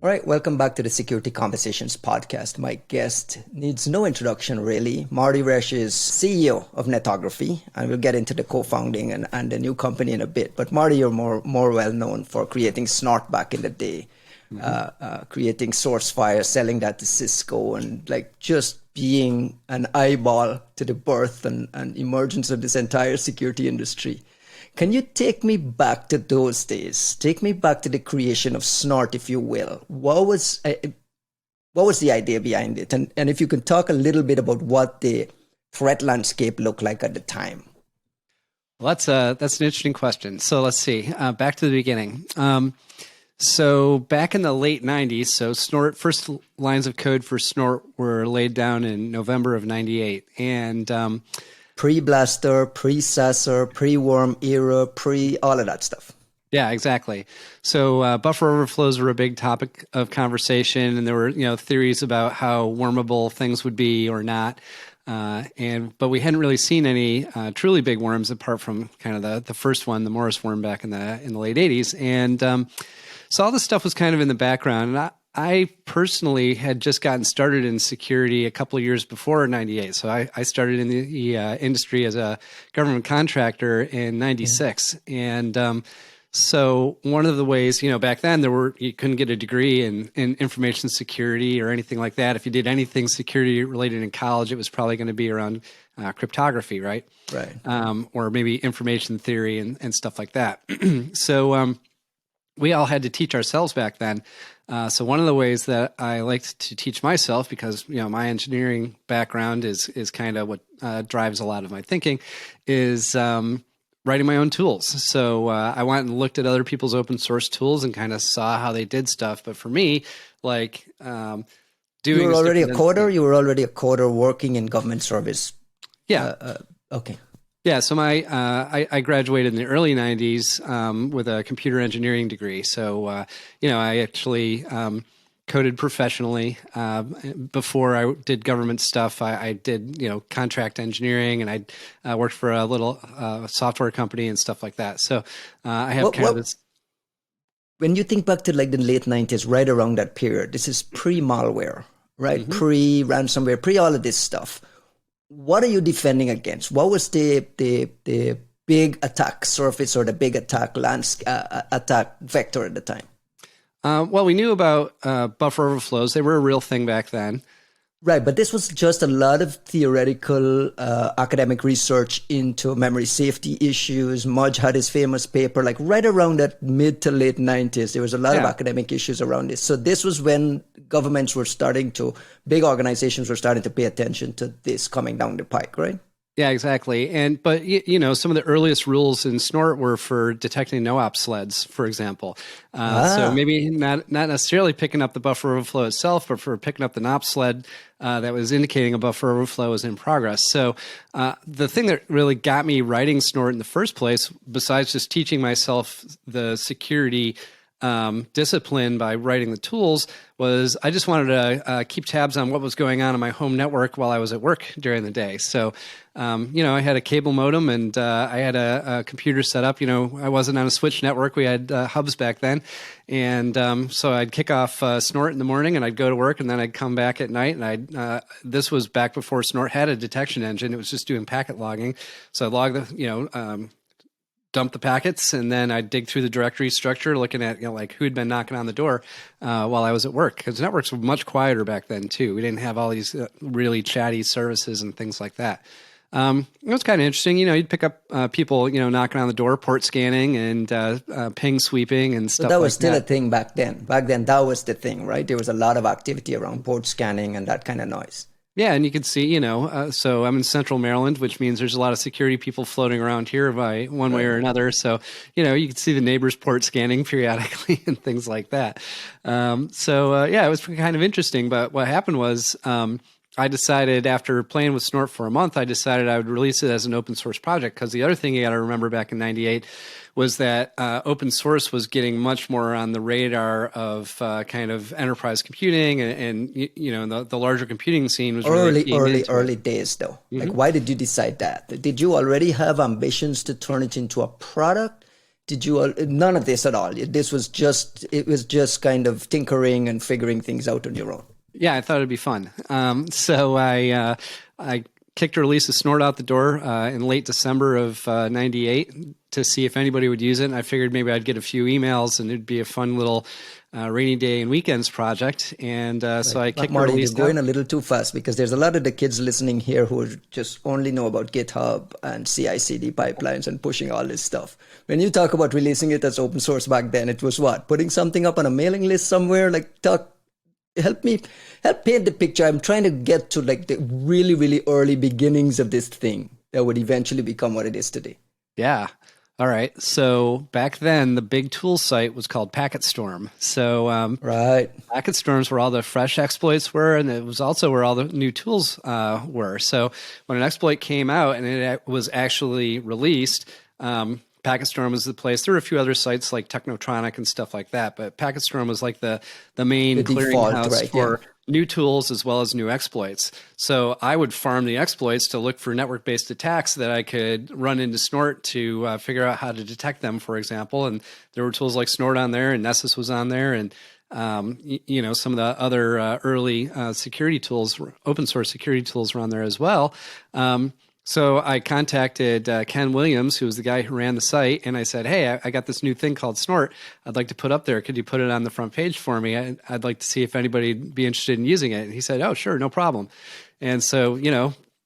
All right, welcome back to the Security Conversations podcast. My guest needs no introduction, really. Marty Roesch is CEO of Netography, and we'll get into the co-founding and the new company in a bit. But Marty, you're more well known for creating Snort back in the day, creating Sourcefire, selling that to Cisco, and like just being an eyeball to the birth and emergence of this entire security industry. Can you take me back to those days? Take me back to the creation of Snort, if you will. What was the idea behind it? And if you can talk a little bit about what the threat landscape looked like at the time. Well, that's an interesting question. So let's see. Back to the beginning. So back in the late 90s, so Snort, first lines of code for Snort were laid down in November of 98. And pre-Blaster, pre-Sasser, pre-Worm era, all of that stuff. Yeah, exactly. So buffer overflows were a big topic of conversation, and there were theories about how wormable things would be or not. But we hadn't really seen any truly big worms apart from kind of the first one, the Morris worm back in the late 80s. And so all this stuff was kind of in the background. And I personally had just gotten started in security a couple of years before 98. So I started in the industry as a government contractor in 96. And so one of the ways, back then you couldn't get a degree in information security or anything like that. If you did anything security related in college, it was probably going to be around cryptography, right? Right. Or maybe information theory and stuff like that. So we all had to teach ourselves back then. So one of the ways that I liked to teach myself, because my engineering background is kind of what drives a lot of my thinking, is writing my own tools. So I went and looked at other people's open source tools and kind of saw how they did stuff. But for me, like doing, you were already a coder. You were already a coder working in government service. Yeah. Okay. Yeah, so I graduated in the early 90s with a computer engineering degree. So, I actually coded professionally. Before I did government stuff, I did, contract engineering, and I worked for a little software company and stuff like that. So I have kind of this. When you think back to like the late 90s, right around that period, this is pre-malware, right? Mm-hmm. Pre-ransomware, pre all of this stuff. What are you defending against? What was the big attack surface or the big attack attack vector at the time? Well, we knew about buffer overflows. They were a real thing back then. Right, but this was just a lot of theoretical academic research into memory safety issues. Mudge had his famous paper, like right around that mid to late 90s. There was a lot of academic issues around this. So this was when governments were big organizations were starting to pay attention to this coming down the pike, right? Yeah, exactly. But some of the earliest rules in Snort were for detecting no-op sleds, for example. So maybe not necessarily picking up the buffer overflow itself, but for picking up the NOP sled that was indicating a buffer overflow was in progress. So the thing that really got me writing Snort in the first place, besides just teaching myself the security discipline by writing the tools, was I just wanted to keep tabs on what was going on my home network while I was at work during the day. So, I had a cable modem and I had a computer set up. I wasn't on a switch network. We had hubs back then. And so I'd kick off Snort in the morning and I'd go to work, and then I'd come back at night. And this was back before Snort had a detection engine. It was just doing packet logging. So I'd log dump the packets, and then I'd dig through the directory structure, looking at like who'd been knocking on the door while I was at work, because networks were much quieter back then too. We didn't have all these really chatty services and things like that. It was kind of interesting. You'd pick up people knocking on the door, port scanning and ping sweeping and stuff. So that was still a thing back then. Back then, that was the thing, right? There was a lot of activity around port scanning and that kind of noise. Yeah, and you can see, so I'm in Central Maryland, which means there's a lot of security people floating around here by one way or another. So, you can see the neighbors port scanning periodically and things like that. It was kind of interesting. But what happened was I decided, after playing with Snort for a month, I decided I would release it as an open source project. Because the other thing you got to remember back in 98 was that open source was getting much more on the radar of kind of enterprise computing, and the larger computing scene was early days though. Mm-hmm. Like, why did you decide that? Did you already have ambitions to turn it into a product? did you none of this at all? This was just kind of tinkering and figuring things out on your own. Yeah, I thought it'd be fun. So I kicked a release of Snort out the door in late December of '98 to see if anybody would use it. And I figured maybe I'd get a few emails and it'd be a fun little rainy day and weekends project. And so I kicked Marty, a release. you're going a little too fast because there's a lot of the kids listening here who just only know about GitHub and CI/CD pipelines and pushing all this stuff. When you talk about releasing it as open source back then, it was what? Putting something up on a mailing list somewhere? Help paint the picture. I'm trying to get to like the really, really early beginnings of this thing that would eventually become what it is today. Yeah. All right. So back then, the big tool site was called PacketStorm. So right. PacketStorms where all the fresh exploits were, and it was also where all the new tools were. So when an exploit came out and it was actually released, PacketStorm was the place. There were a few other sites like Technotronic and stuff like that, but PacketStorm was like the main clearinghouse for new tools as well as new exploits. So I would farm the exploits to look for network-based attacks that I could run into Snort to figure out how to detect them, for example. And there were tools like Snort on there, and Nessus was on there, and some of the other early security tools, open source security tools were on there as well. So I contacted Ken Williams, who was the guy who ran the site, and I said, hey, I got this new thing called Snort I'd like to put up there. Could you put it on the front page for me? I'd like to see if anybody would be interested in using it. And he said, oh, sure, no problem. And so,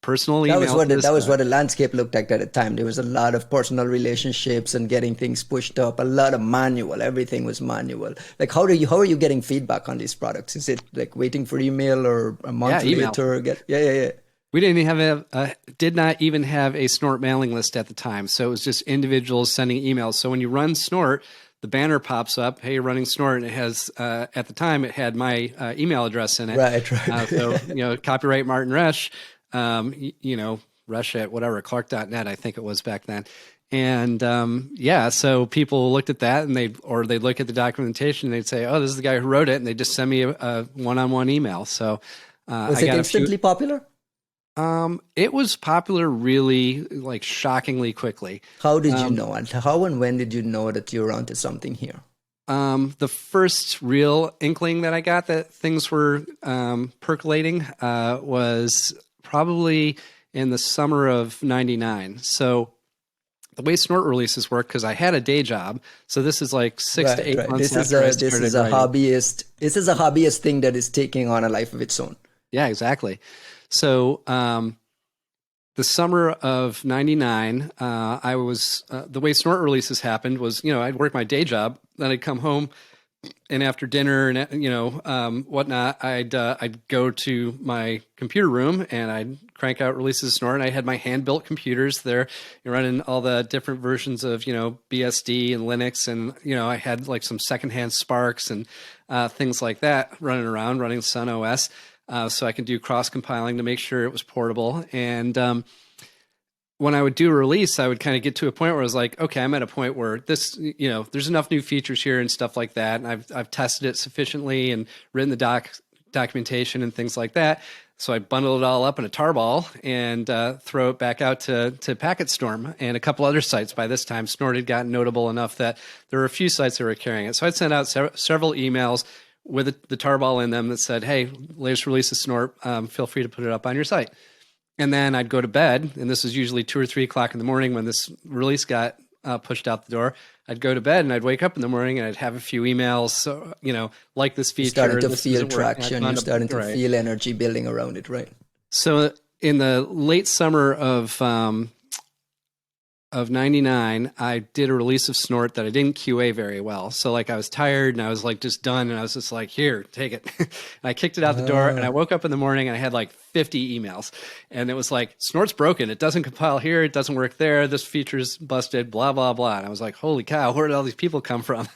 personal email. That was what the landscape looked like at the time. There was a lot of personal relationships and getting things pushed up, a lot of manual. Everything was manual. Like, how are you getting feedback on these products? Is it like waiting for email or a month later? Yeah. We did not even have a Snort mailing list at the time. So it was just individuals sending emails. So when you run Snort, the banner pops up, hey, you're running Snort, and it has, at the time, it had my email address in it. Right. So, copyright Martin Roesch, Roesch at whatever, clark.net, I think it was back then. And so people looked at that and they'd look at the documentation and they'd say, oh, this is the guy who wrote it. And they just send me a one-on-one email. So was it instantly popular? It was popular really like shockingly quickly. How did you know? And how and when did you know that you were onto something here? The first real inkling that I got that things were percolating was probably in the summer of '99. So the way Snort releases work, because I had a day job, so this is like 6 to 8 months after I started writing. This is a hobbyist thing that is taking on a life of its own. Yeah, exactly. So the summer of '99, I was the way Snort releases happened was, I'd work my day job, then I'd come home, and after dinner and whatnot, I'd go to my computer room and I'd crank out releases of Snort. And I had my hand built computers there, running all the different versions of BSD and Linux, and I had like some secondhand Sparks and things like that running Sun OS. So I can do cross-compiling to make sure it was portable. And when I would do a release, I would kind of get to a point where I was like, okay, I'm at a point where this, there's enough new features here and stuff like that. And I've tested it sufficiently and written the documentation and things like that. So I bundle it all up in a tarball and throw it back out to PacketStorm and a couple other sites. By this time, Snort had gotten notable enough that there were a few sites that were carrying it. So I'd send out several emails with the tarball in them that said, hey, latest release of Snort, feel free to put it up on your site. And then I'd go to bed, and this is usually 2 or 3 o'clock in the morning when this release got pushed out the door. I'd go to bed, and I'd wake up in the morning, and I'd have a few emails, so, like this feature. You're starting to feel traction. You're starting to feel energy building around it, right? So in the late summer of '99, I did a release of Snort that I didn't QA very well. So like I was tired and I was like just done and I was just like, here, take it. And I kicked it out the door and I woke up in the morning and I had like 50 emails. And it was like, Snort's broken. It doesn't compile here. It doesn't work there. This feature's busted, blah, blah, blah. And I was like, holy cow, where did all these people come from?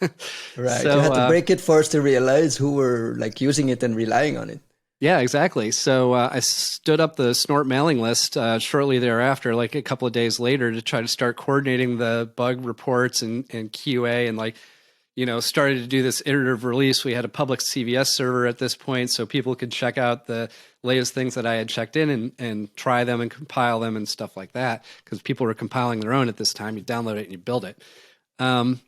Right. So, you had to break it first to realize who were like using it and relying on it. Yeah, exactly. So I stood up the Snort mailing list shortly thereafter, like a couple of days later, to try to start coordinating the bug reports and QA and started to do this iterative release. We had a public CVS server at this point, so people could check out the latest things that I had checked in and try them and compile them and stuff like that, because people were compiling their own at this time. You download it and you build it. and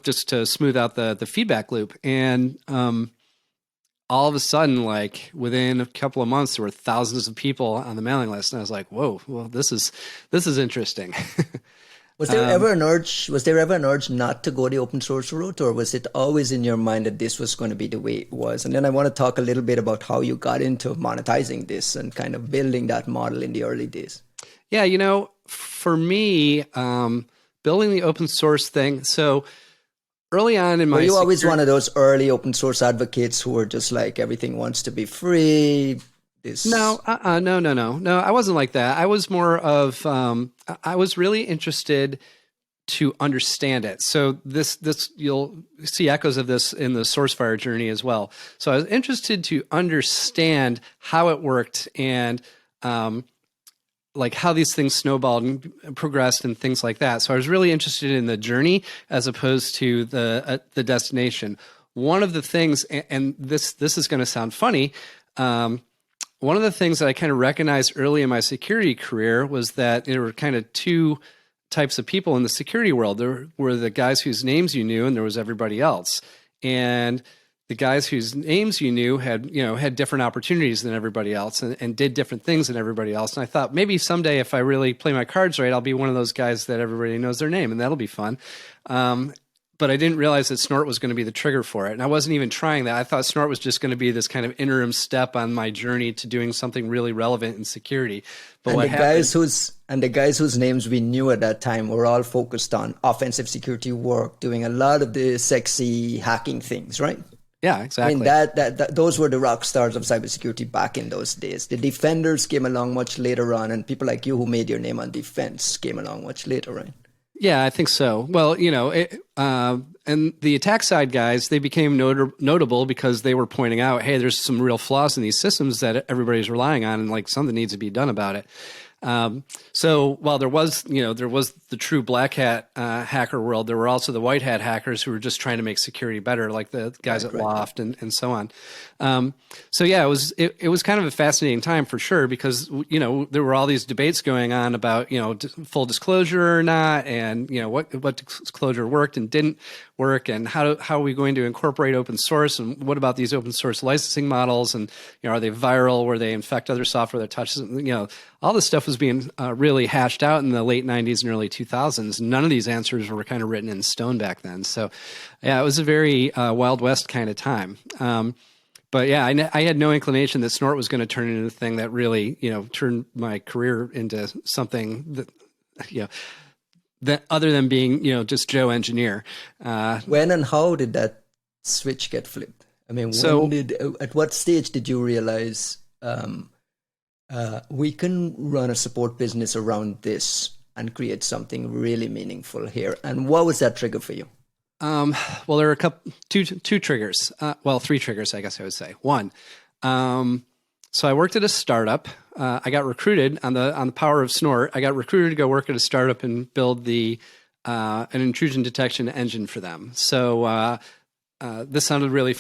just to smooth out the feedback loop. And all of a sudden, like within a couple of months, there were thousands of people on the mailing list, and I was like, "Whoa, well, this is interesting." Was there ever an urge? Was there ever an urge not to go the open source route, or was it always in your mind that this was going to be the way it was? And then I want to talk a little bit about how you got into monetizing this and kind of building that model in the early days. Yeah, for me, building the open source thing. So early on in my, were you always one of those early open source advocates who were just like everything wants to be free? No, no. I wasn't like that. I was more of, I was really interested to understand it. So this, you'll see echoes of this in the Sourcefire journey as well. So I was interested to understand how it worked and, like how these things snowballed and progressed and things like that. So I was really interested in the journey as opposed to the destination. One of the things, and this is going to sound funny, one of the things that I kind of recognized early in my security career was that there were kind of two types of people in the security world. There were the guys whose names you knew, and there was everybody else. And the guys whose names you knew had different opportunities than everybody else and did different things than everybody else. And I thought maybe someday if I really play my cards right, I'll be one of those guys that everybody knows their name, and that'll be fun. But I didn't realize that Snort was going to be the trigger for it. And I wasn't even trying that. I thought Snort was just going to be this kind of interim step on my journey to doing something really relevant in security. But and the guys whose names we knew at that time were all focused on offensive security work, doing a lot of the sexy hacking things, right? Yeah, exactly. I mean, that those were the rock stars of cybersecurity back in those days. The defenders came along much later on, and people like you who made your name on defense came along much later, right? Yeah, I think so. Well, and the attack side guys, they became notable because they were pointing out, hey, there's some real flaws in these systems that everybody's relying on, and like something needs to be done about it. So while there was the true black hat hacker world, there were also the white hat hackers who were just trying to make security better, like the guys at Loft and so on. So yeah, it was kind of a fascinating time for sure, because there were all these debates going on about full disclosure or not, and what disclosure worked and didn't work, and how are we going to incorporate open source, and what about these open source licensing models, and are they viral, where they infect other software that touches all this stuff was being really hashed out in the late 90s and early 2000s. None of these answers were kind of written in stone back then. So yeah, it was a very Wild West kind of time. But yeah, I had no inclination that Snort was going to turn into a thing that really, turned my career into something that, that other than being, just Joe engineer. When and how did that switch get flipped? I mean, at what stage did you realize we can run a support business around this and create something really meaningful here? And what was that trigger for you? Well, there are two triggers. Three triggers, I guess I would say. One, so I worked at a startup. I got recruited on the power of Snort. I got recruited to go work at a startup and build an intrusion detection engine for them. So this sounded really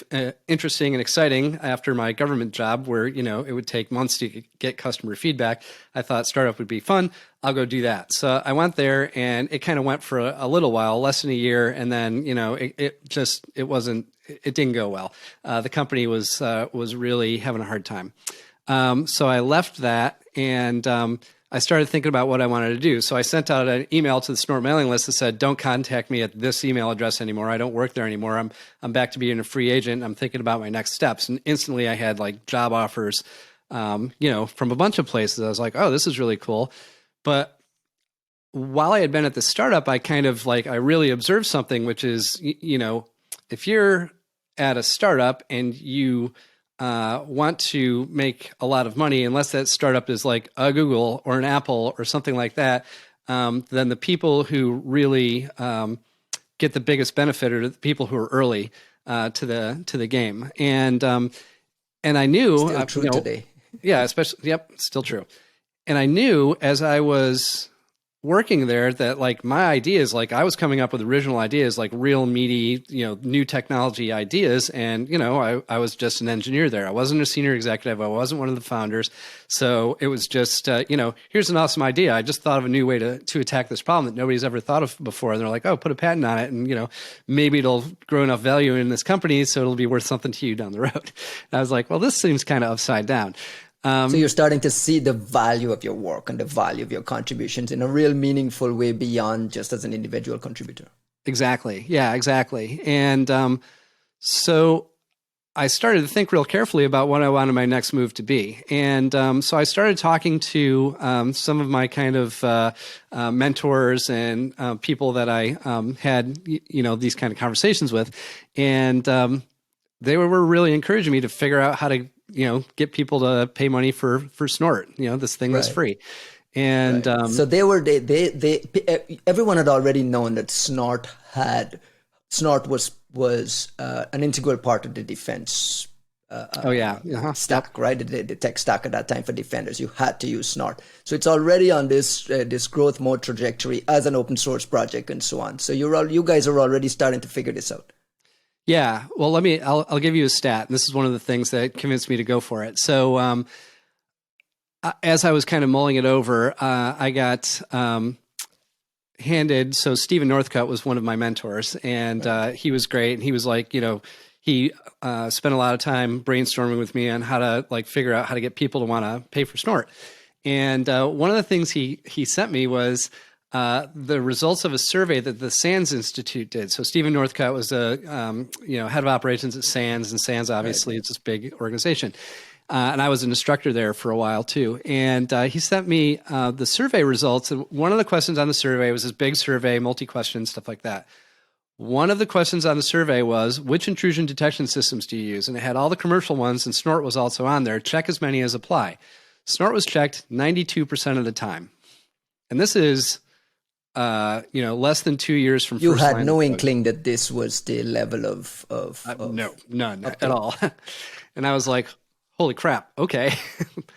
interesting and exciting after my government job, where it would take months to get customer feedback. I thought startup would be fun. I'll go do that. So I went there, and it kind of went for a little while, less than a year, and then it didn't go well. The company was really having a hard time. So I left that, and I started thinking about what I wanted to do. So I sent out an email to the Snort mailing list that said, don't contact me at this email address anymore. I don't work there anymore. I'm back to being a free agent. I'm thinking about my next steps. And instantly I had like job offers, from a bunch of places. I was like, oh, this is really cool. But while I had been at the startup, I kind of I really observed something, which is, if you're at a startup and you want to make a lot of money, unless that startup is like a Google or an Apple or something like that, then the people who really get the biggest benefit are the people who are early to the game. And I knew still true today. Yeah, especially still true. And I knew as I was working there that like my ideas, like I was coming up with original ideas, like real meaty, new technology ideas. And, I was just an engineer there. I wasn't a senior executive. I wasn't one of the founders. So it was just, here's an awesome idea. I just thought of a new way to attack this problem that nobody's ever thought of before. And they're like, oh, put a patent on it. And, maybe it'll grow enough value in this company so it'll be worth something to you down the road. And I was like, well, this seems kind of upside down. So you're starting to see the value of your work and the value of your contributions in a real meaningful way beyond just as an individual contributor. Exactly. Yeah, exactly. And so I started to think real carefully about what I wanted my next move to be. And so I started talking to some of my kind of mentors and people that I had, these kind of conversations with. And they were really encouraging me to figure out how to get people to pay money for Snort, this thing that's free. And so they everyone had already known that Snort was an integral part of the defense stack, right? The tech stack at that time for defenders. You had to use Snort. So it's already on this growth mode trajectory as an open source project and so on. So you guys are already starting to figure this out. Yeah. Well, I'll give you a stat. This is one of the things that convinced me to go for it. So, as I was kind of mulling it over, I got, handed, so Stephen Northcutt was one of my mentors, and, he was great. And he was like, he, spent a lot of time brainstorming with me on how to like figure out how to get people to want to pay for Snort. And, one of the things he sent me was, the results of a survey that the SANS Institute did. So Stephen Northcutt was a head of operations at SANS, and SANS obviously is this big organization. And I was an instructor there for a while too. And he sent me the survey results. And one of the questions on the survey was this big survey, multi-question, stuff like that. One of the questions on the survey was, which intrusion detection systems do you use? And it had all the commercial ones, and Snort was also on there. Check as many as apply. Snort was checked 92% of the time. And this is less than 2 years from you first had line no inkling that this was the level of no, none at all. And I was like, holy crap, okay.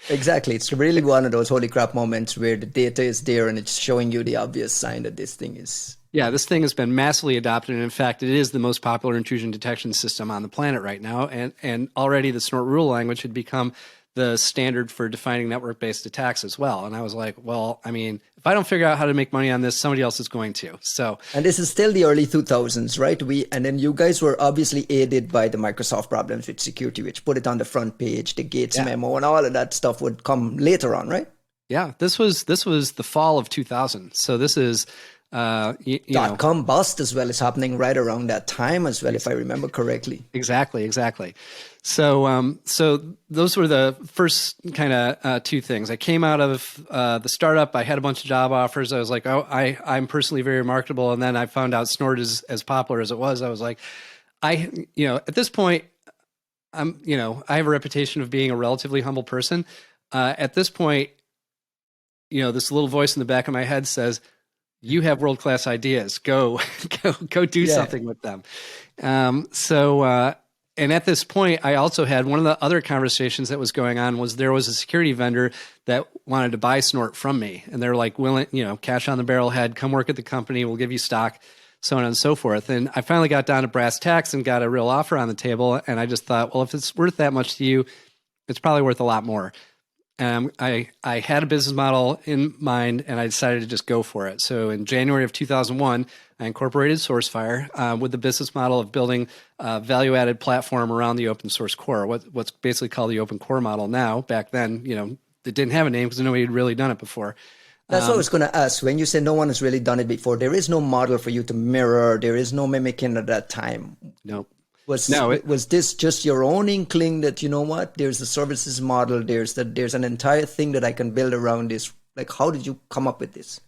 Exactly. It's really one of those holy crap moments where the data is there and it's showing you the obvious sign that this thing is. Yeah, this thing has been massively adopted. And in fact, it is the most popular intrusion detection system on the planet right now. And already the Snort rule language had become the standard for defining network-based attacks as well. And I was like, well, I mean, if I don't figure out how to make money on this, somebody else is going to. So, and this is still the early 2000s, right? And then you guys were obviously aided by the Microsoft problems with security, which put it on the front page. The Gates memo and all of that stuff would come later on, right? Yeah, this was the fall of 2000. So this is .com bust as well is happening right around that time as well, if I remember correctly. Exactly. So, so those were the first kind of two things. I came out of the startup. I had a bunch of job offers. I was like, oh, I'm personally very marketable. And then I found out Snort is as popular as it was. I was like, at this point, I have a reputation of being a relatively humble person. At this point, this little voice in the back of my head says, you have world-class ideas. Go do something with them. And at this point, I also had one of the other conversations that was going on was there was a security vendor that wanted to buy Snort from me. And they're like, willing, cash on the barrel head, come work at the company. We'll give you stock, so on and so forth. And I finally got down to brass tacks and got a real offer on the table. And I just thought, well, if it's worth that much to you, it's probably worth a lot more. I had a business model in mind, and I decided to just go for it. So in January of 2001, I incorporated Sourcefire with the business model of building a value-added platform around the open source core, what's basically called the open core model now. Back then, it didn't have a name because nobody had really done it before. That's what I was going to ask. When you say no one has really done it before, there is no model for you to mirror. There is no mimicking at that time. Nope. Was this just your own inkling that, there's a services model, there's an entire thing that I can build around this? Like, how did you come up with this?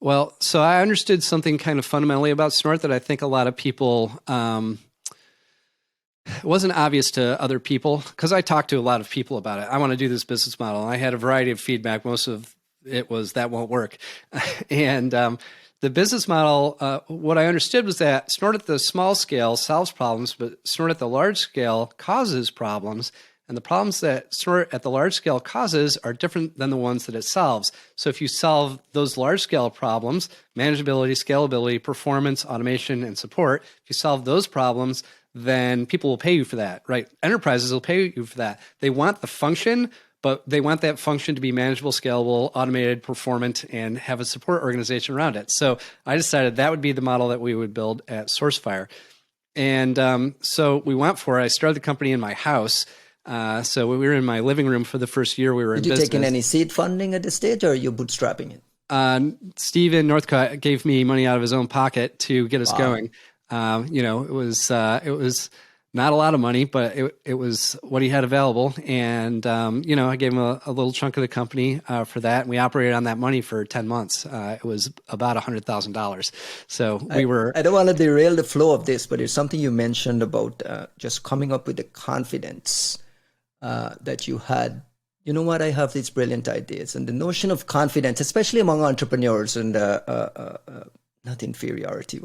Well, so I understood something kind of fundamentally about Snort that I think a lot of people, it wasn't obvious to other people, because I talked to a lot of people about it. I want to do this business model. And I had a variety of feedback. Most of it was that won't work. And the business model, what I understood was that Snort at the small scale solves problems, but Snort at the large scale causes problems. And the problems that Snort at the large scale causes are different than the ones that it solves. So if you solve those large scale problems, manageability, scalability, performance, automation, and support, if you solve those problems, then people will pay you for that, right? Enterprises will pay you for that. They want the function, but they want that function to be manageable, scalable, automated, performant, and have a support organization around it. So I decided that would be the model that we would build at Sourcefire. And so we went for it. I started the company in my house. So we were in my living room for the first year we were in business. Did you take in any seed funding at this stage, or are you bootstrapping it? Steve in Northcutt gave me money out of his own pocket to get us going. It was not a lot of money, but it was what he had available. And, I gave him a little chunk of the company for that. And we operated on that money for 10 months. It was about $100,000. So I don't want to derail the flow of this, but it's something you mentioned about just coming up with the confidence that you had. You know what? I have these brilliant ideas. And the notion of confidence, especially among entrepreneurs, and not inferiority.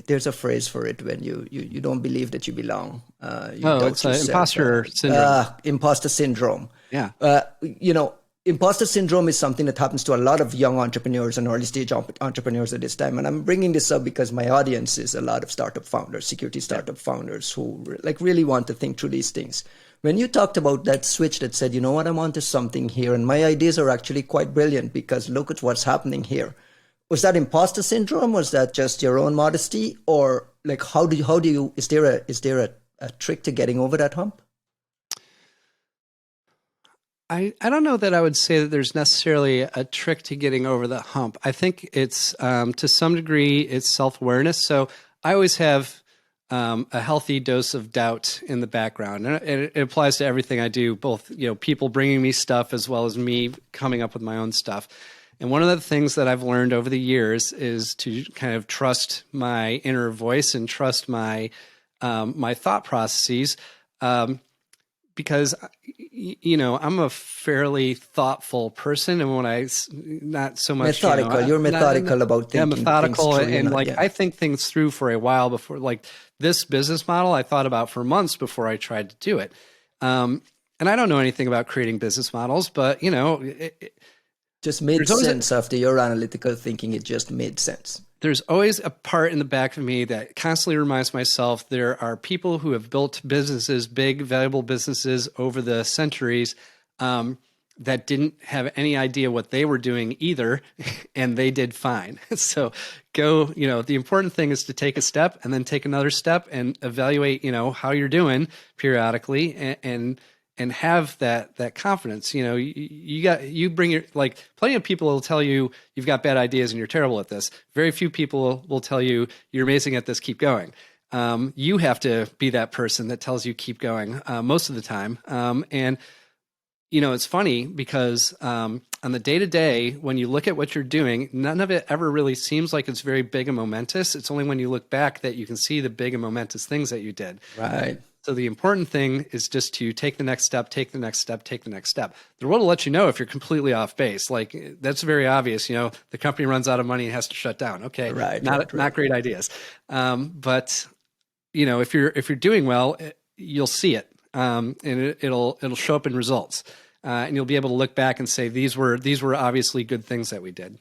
There's a phrase for it when you don't believe that you belong. It's imposter syndrome. Imposter syndrome. Yeah. Imposter syndrome is something that happens to a lot of young entrepreneurs and early stage entrepreneurs at this time. And I'm bringing this up because my audience is a lot of startup founders, security startup founders who really want to think through these things. When you talked about that switch that said, you know what, I'm onto something here, and my ideas are actually quite brilliant because look at what's happening here. Was that imposter syndrome? Was that just your own modesty? Or is there a trick to getting over that hump? I don't know that I would say that there's necessarily a trick to getting over the hump. I think it's, to some degree, it's self-awareness. So I always have a healthy dose of doubt in the background. And it applies to everything I do, both, people bringing me stuff as well as me coming up with my own stuff. And one of the things that I've learned over the years is to kind of trust my inner voice and trust my my thought processes, because I'm a fairly thoughtful person, and when not so much methodical, you're methodical about thinking. Yeah, methodical, things through, I think things through for a while before. Like this business model, I thought about for months before I tried to do it. And I don't know anything about creating business models, but just made sense after your analytical thinking. It just made sense. There's always a part in the back of me that constantly reminds myself there are people who have built businesses, big, valuable businesses over the centuries, that didn't have any idea what they were doing either, and they did fine. So the important thing is to take a step and then take another step and evaluate, how you're doing periodically and have that confidence. You bring your, plenty of people will tell you you've got bad ideas and you're terrible at this. Very few people will tell you you're amazing at this, keep going. You have to be that person that tells you keep going most of the time. And it's funny because on the day-to-day, when you look at what you're doing, none of it ever really seems like it's very big and momentous. It's only when you look back that you can see the big and momentous things that you did. Right. So the important thing is just to take the next step, take the next step, take the next step. The world will let you know if you're completely off base. That's very obvious. The company runs out of money and has to shut down. Okay, right, not great ideas. But if you're doing well, you'll see it, and it'll show up in results, and you'll be able to look back and say these were obviously good things that we did.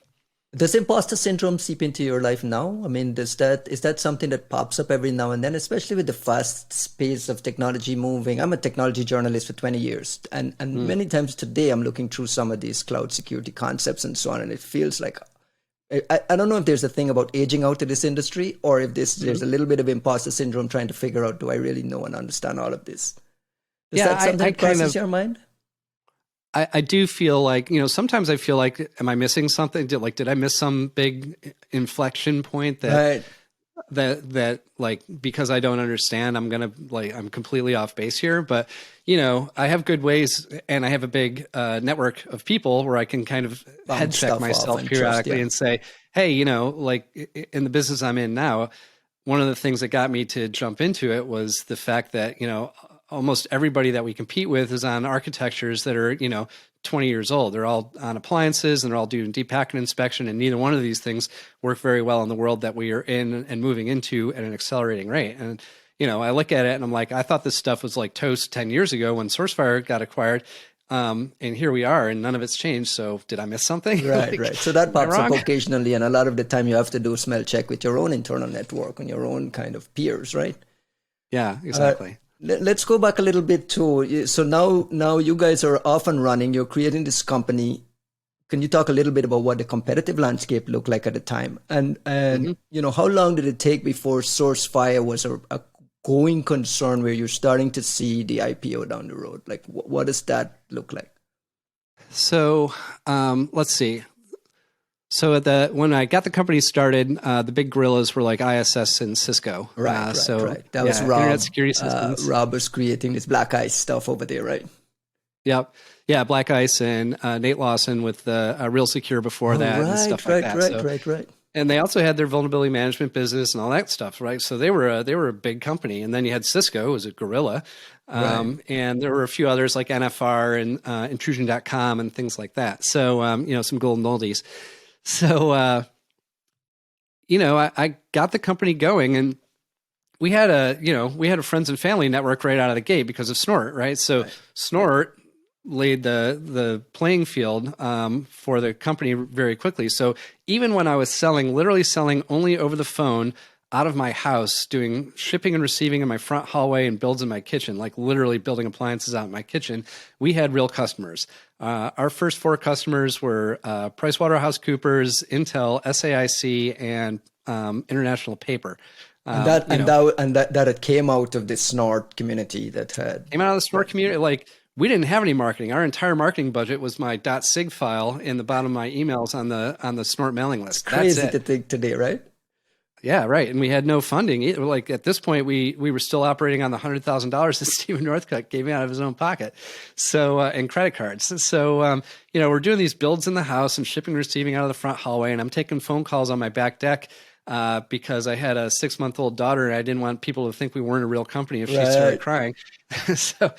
Does imposter syndrome seep into your life now? I mean, is that something that pops up every now and then, especially with the fast pace of technology moving? I'm a technology journalist for 20 years, and many times today I'm looking through some of these cloud security concepts and so on, and it feels like I don't know if there's a thing about aging out of this industry, or if there's a little bit of imposter syndrome trying to figure out, do I really know and understand all of this? Is that something that crosses your mind? I do feel like, sometimes I feel like, am I missing something? Did I miss some big inflection point that because I don't understand, I'm completely off base here. But, I have good ways, and I have a big network of people where I can kind of head check myself periodically and say, hey, in the business I'm in now, one of the things that got me to jump into it was the fact that, almost everybody that we compete with is on architectures that are, 20 years old. They're all on appliances and they're all doing deep packet inspection. And neither one of these things work very well in the world that we are in and moving into at an accelerating rate. And, I look at it and I'm like, I thought this stuff was like toast 10 years ago when Sourcefire got acquired. And here we are, and none of it's changed. So did I miss something? Right, right. So that pops up occasionally, and a lot of the time you have to do smell check with your own internal network and your own kind of peers, right? Yeah, exactly. Let's go back a little bit too. So now you guys are off and running. You're creating this company. Can you talk a little bit about what the competitive landscape looked like at the time, and how long did it take before Sourcefire was a going concern where you're starting to see the IPO down the road? Like, what does that look like? So let's see. So when I got the company started, the big gorillas were like ISS and Cisco. Right. That was Rob. Internet Security Systems. Rob was creating this Black Ice stuff over there, right? Yep. Yeah, Black Ice and Nate Lawson with Real Secure before that and stuff like that. Right. And they also had their vulnerability management business and all that stuff, right? So they were a big company. And then you had Cisco, who was a gorilla. And there were a few others like NFR and Intrusion.com and things like that. So, some golden oldies. So, I got the company going, and we had a friends and family network right out of the gate because of Snort, right? So Snort laid the playing field for the company very quickly. So even when I was literally selling only over the phone out of my house, doing shipping and receiving in my front hallway and builds in my kitchen, like literally building appliances out in my kitchen, we had real customers. Our first 4 customers were PricewaterhouseCoopers, Intel, SAIC, and International Paper. That it came out of the Snort community came out of the Snort community. Like, we didn't have any marketing. Our entire marketing budget was my .sig file in the bottom of my emails on the Snort mailing list. It's crazy to think today, right? Yeah, right. And we had no funding. Like at this point, we were still operating on the $100,000 that Stephen Northcutt gave me out of his own pocket. So, and credit cards. So, we're doing these builds in the house and shipping and receiving out of the front hallway. And I'm taking phone calls on my back deck because I had a 6-month-old daughter and I didn't want people to think we weren't a real company if she started crying. So,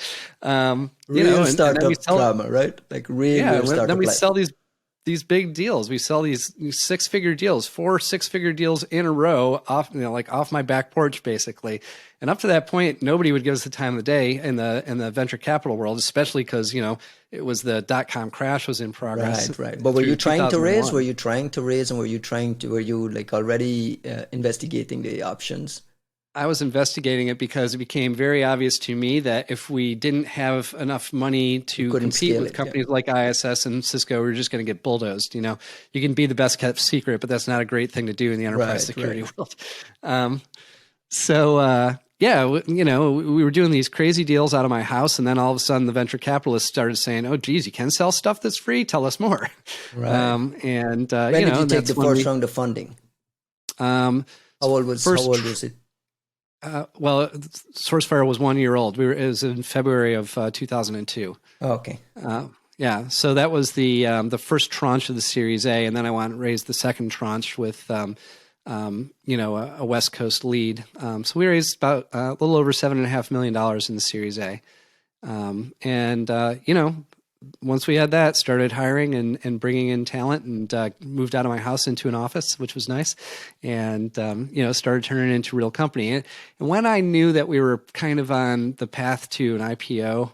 real startup drama, right? Like real startup. Then we sell these big deals. We sell these 6-figure deals, 4 6-figure deals in a row off my back porch, basically. And up to that point, nobody would give us the time of the day in the venture capital world, especially because, it was the .com crash was in progress. Right. But were you trying to raise? Were you like already investigating the options? I was investigating it because it became very obvious to me that if we didn't have enough money to compete with companies like ISS and Cisco, we were just going to get bulldozed. You can be the best kept secret, but that's not a great thing to do in the enterprise security world. We were doing these crazy deals out of my house, and then all of a sudden the venture capitalists started saying, "Oh, geez, you can sell stuff that's free. Tell us more." Right. When did you take the first round of funding? How old was it? Well, Sourcefire was 1 year old. It was in February of 2002. Oh, okay. So that was the first tranche of the Series A, and then I went and raised the second tranche with a West Coast lead. So we raised about a little over $7.5 million in the Series A, once we had that, started hiring and bringing in talent, and moved out of my house into an office, which was nice, and started turning it into a real company. And when I knew that we were kind of on the path to an IPO,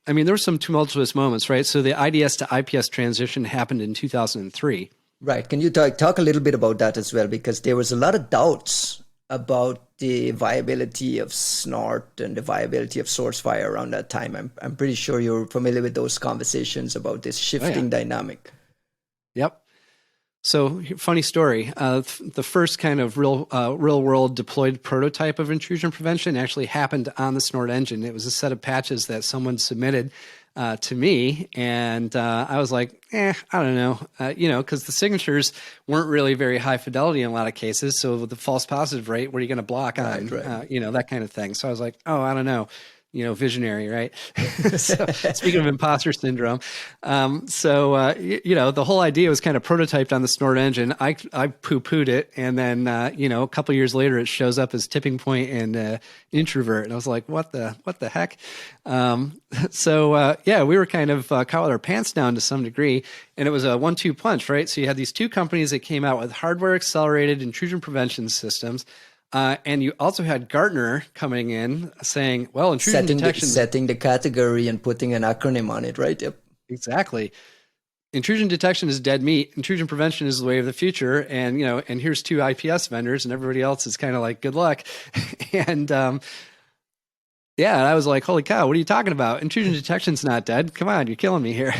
I mean, there were some tumultuous moments, right? So the IDS to IPS transition happened in 2003. Right. Can you talk a little bit about that as well? Because there was a lot of doubts about the viability of Snort and the viability of Sourcefire around that time. I'm pretty sure you're familiar with those conversations about this shifting dynamic. Yep. So, funny story. The first kind of real world deployed prototype of intrusion prevention actually happened on the Snort engine. It was a set of patches that someone submitted to me, and I was like, I don't know, because the signatures weren't really very high fidelity in a lot of cases. So with the false positive rate, what are you going to block on? Right. That kind of thing. So I was like, I don't know. Visionary, right? So, speaking of imposter syndrome. The whole idea was kind of prototyped on the Snort engine. I poo-pooed it. And then, a couple of years later, it shows up as tipping point and introvert. And I was like, what the heck? We were kind of caught with our pants down to some degree. And it was a 1-2 punch, right? So you had these two companies that came out with hardware accelerated intrusion prevention systems. And you also had Gartner coming in saying, well, intrusion detection. Setting the category and putting an acronym on it, right? Yep. Exactly. Intrusion detection is dead meat. Intrusion prevention is the way of the future. And, and here's 2 IPS vendors and everybody else is kind of like, good luck. And, yeah, and I was like, holy cow, what are you talking about? Intrusion detection's not dead. Come on, you're killing me here.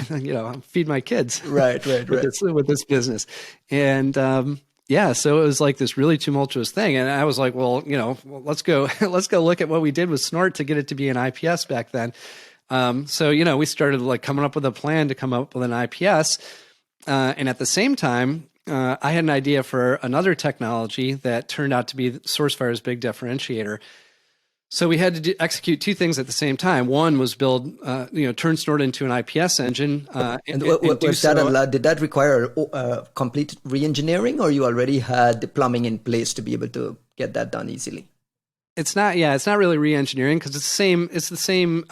Feed my kids. Right. With this business. And, yeah, so it was like this really tumultuous thing. And I was like, well, let's go look at what we did with Snort to get it to be an IPS back then. So, we started like coming up with a plan to come up with an IPS. And at the same time, I had an idea for another technology that turned out to be Sourcefire's big differentiator. So we had to execute 2 things at the same time. One was build, turn Snort into an IPS engine. Did that require complete re-engineering, or you already had the plumbing in place to be able to get that done easily? It's not really re-engineering because it's the same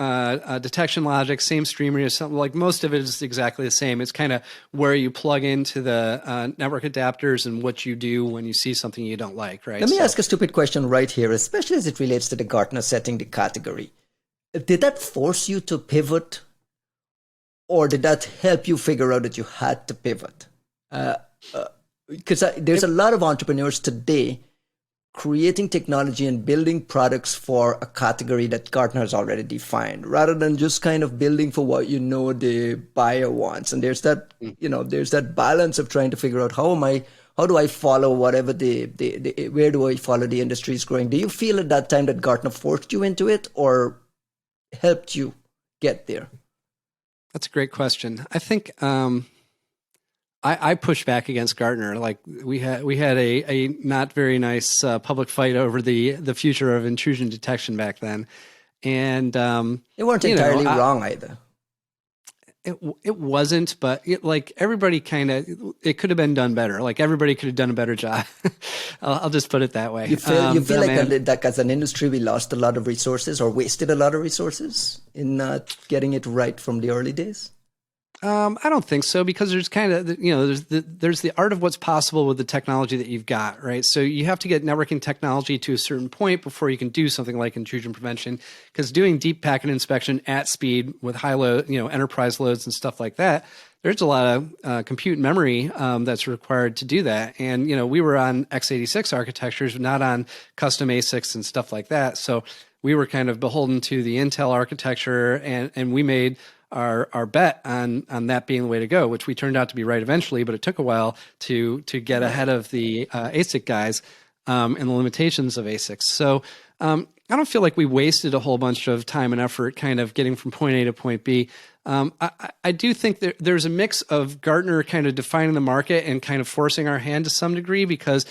detection logic, same streamer, something like most of it is exactly the same. It's kind of where you plug into the network adapters and what you do when you see something you don't like, right? Let me ask a stupid question right here, especially as it relates to the Gartner setting the category. Did that force you to pivot, or did that help you figure out that you had to pivot? Because there's a lot of entrepreneurs today creating technology and building products for a category that Gartner has already defined, rather than just kind of building for what the buyer wants. And there's that, there's that balance of trying to figure out how do I follow whatever where do I follow the industry is growing? Do you feel at that time that Gartner forced you into it or helped you get there? That's a great question. I think I pushed back against Gartner. Like we had a not very nice public fight over the future of intrusion detection back then, and they weren't entirely wrong either. It wasn't, but everybody it could have been done better. Like everybody could have done a better job. I'll just put it that way. You feel like as an industry we lost a lot of resources or wasted a lot of resources in not getting it right from the early days? I don't think so, because there's kind of, there's the art of what's possible with the technology that you've got, right? So you have to get networking technology to a certain point before you can do something like intrusion prevention, because doing deep packet inspection at speed with high load, enterprise loads and stuff like that, there's a lot of compute memory that's required to do that. And, we were on x86 architectures, not on custom ASICs and stuff like that. So we were kind of beholden to the Intel architecture, and we made our bet on that being the way to go, which we turned out to be right eventually, but it took a while to get ahead of the ASIC guys and the limitations of ASICs. So I don't feel like we wasted a whole bunch of time and effort kind of getting from point A to point B. I do think there's a mix of Gartner kind of defining the market and kind of forcing our hand to some degree, because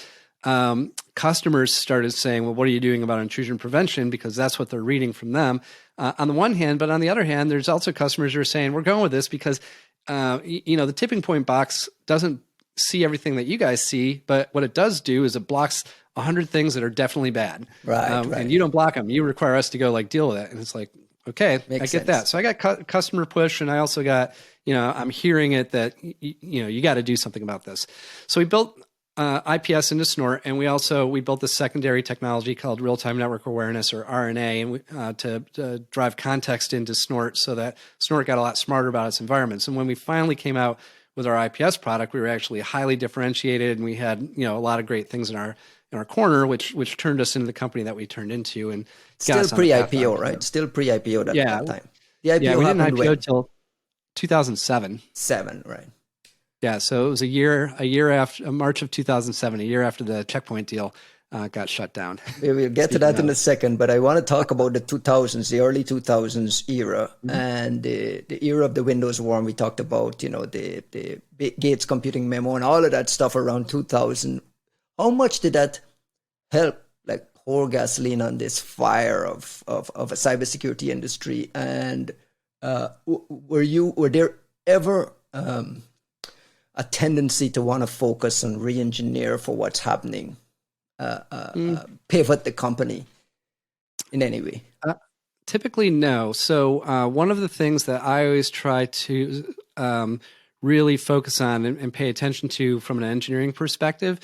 customers started saying, well, what are you doing about intrusion prevention? Because that's what they're reading from them on the one hand. But on the other hand, there's also customers who are saying, we're going with this because, the tipping point box doesn't see everything that you guys see, but what it does do is it blocks 100 things that are definitely bad. Right. And you don't block them. You require us to go deal with it. And it's like, okay, I get that. So I got customer push, and I also got, I'm hearing it that, you got to do something about this. So we built IPS into Snort, and we built this secondary technology called real-time network awareness, or RNA, and to drive context into Snort, so that Snort got a lot smarter about its environments. And when we finally came out with our IPS product, we were actually highly differentiated, and we had a lot of great things in our corner, which turned us into the company that we turned into. And still pre-IPO, right? Still pre-IPO at that time. The IPO we didn't IPO until 2007. Right. Yeah, so it was a year after March of 2007, a year after the Checkpoint deal got shut down. We'll get to that in a second, but I want to talk about the 2000s, the early 2000s era, and the era of the Windows War. And we talked about, the Gates computing memo and all of that stuff around 2000. How much did that help, pour gasoline on this fire of a cybersecurity industry? And were there ever a tendency to want to focus on re-engineer for what's happening, pivot the company in any way? Typically, no. So one of the things that I always try to really focus on and pay attention to from an engineering perspective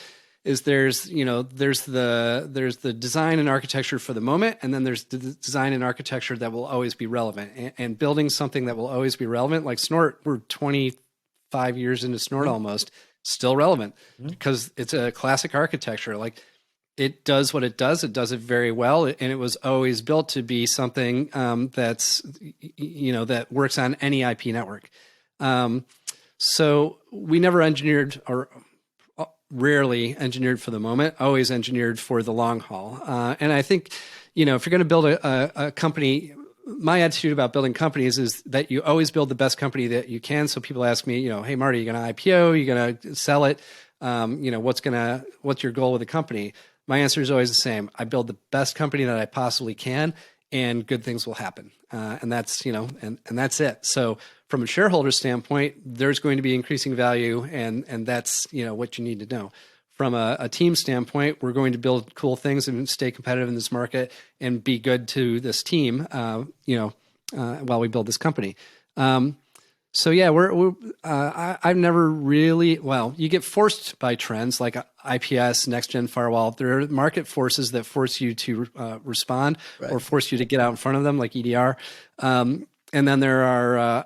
is there's the design and architecture for the moment, and then there's the design and architecture that will always be relevant. And building something that will always be relevant, like Snort, we're 25 years into Snort almost, still relevant because it's a classic architecture. Like, it does what it does. It does it very well. And it was always built to be something that's, that works on any IP network. So we never engineered, or rarely engineered for the moment, always engineered for the long haul. And I think, if you're going to build a company, my attitude about building companies is that you always build the best company that you can. So people ask me, hey, Marty, you're going to IPO, you're going to sell it. What's your goal with the company? My answer is always the same. I build the best company that I possibly can, and good things will happen. And that's, and that's it. So from a shareholder standpoint, there's going to be increasing value, and that's, what you need to know. From a team standpoint, we're going to build cool things and stay competitive in this market and be good to this team, while we build this company. So yeah, I've never really, you get forced by trends like IPS, next gen firewall. There are market forces that force you to respond, right, or force you to get out in front of them, like EDR. And then there are,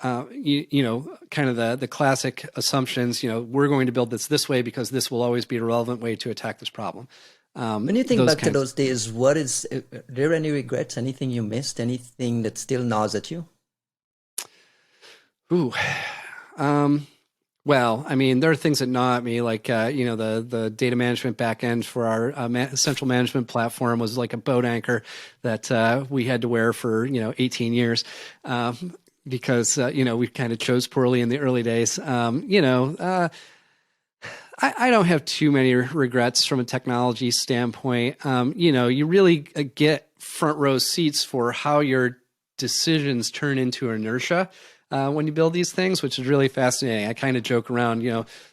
kind of the classic assumptions, we're going to build this way because this will always be a relevant way to attack this problem. When you think back to those days, are there any regrets, anything you missed, anything that still gnaws at you? Ooh, well, I mean, there are things that gnaw at me, like, the data management backend for our central management platform was like a boat anchor that we had to wear for, 18 years because, we kind of chose poorly in the early days. I don't have too many regrets from a technology standpoint. You really get front row seats for how your decisions turn into inertia when you build these things, which is really fascinating. I kind of joke around,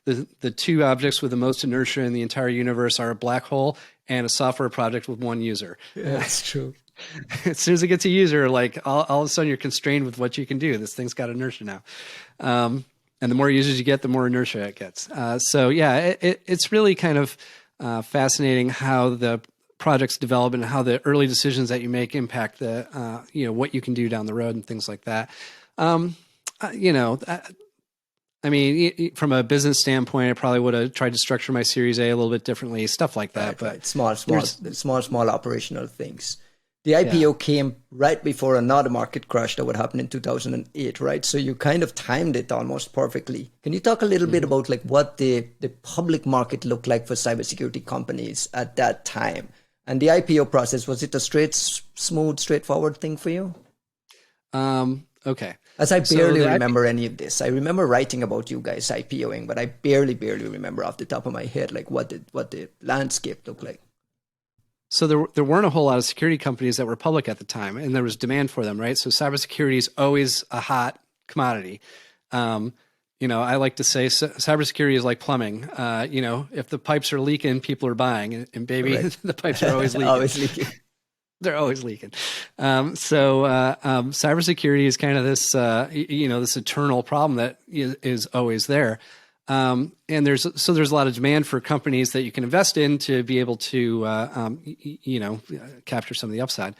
the two objects with the most inertia in the entire universe are a black hole and a software project with one user. Yeah, that's true. As soon as it gets a user, like all of a sudden you're constrained with what you can do. This thing's got inertia now. And the more users you get, the more inertia it gets. So yeah, it's really kind of fascinating how the projects develop and how the early decisions that you make impact the, what you can do down the road and things like that. I mean, from a business standpoint, I probably would have tried to structure my Series A a little bit differently, stuff like that. Right, but small operational things. The IPO came right before another market crash that would happen in 2008, right? So you kind of timed it almost perfectly. Can you talk a little bit about like what the public market looked like for cybersecurity companies at that time? And the IPO process, was it a smooth, straightforward thing for you? Okay. As I barely remember any of this. I remember writing about you guys IPOing, but I barely remember off the top of my head like what the landscape looked like. So there weren't a whole lot of security companies that were public at the time, and there was demand for them, right? So cybersecurity is always a hot commodity. I like to say cybersecurity is like plumbing. If the pipes are leaking, people are buying, and baby, right. The pipes are always leaking. Always leaking. They're always leaking. Cybersecurity is kind of this, this eternal problem that is always there. And there's a lot of demand for companies that you can invest in to be able to, capture some of the upside.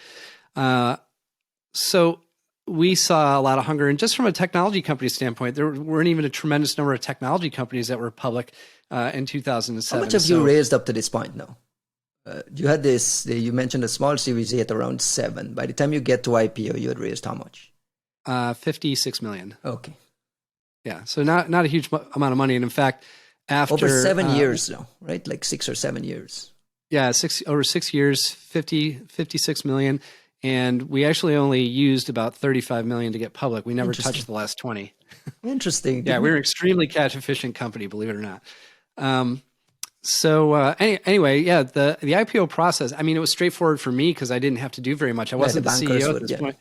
So we saw a lot of hunger, and just from a technology company standpoint, there weren't even a tremendous number of technology companies that were public in 2007. How much have you raised up to this point now? You had you mentioned a small Series A at around 7. By the time you get to IPO, you had raised how much? 56 million. Okay. Yeah. So not a huge amount of money. And in fact, after over 7 years though, right? Like 6 or 7 years. Yeah. Over 6 years, 56 million. And we actually only used about 35 million to get public. We never touched the last 20. Interesting. Yeah. We're an extremely cash efficient company, believe it or not. Anyway, yeah, the IPO process, I mean, it was straightforward for me because I didn't have to do very much. I wasn't the CEO at this point.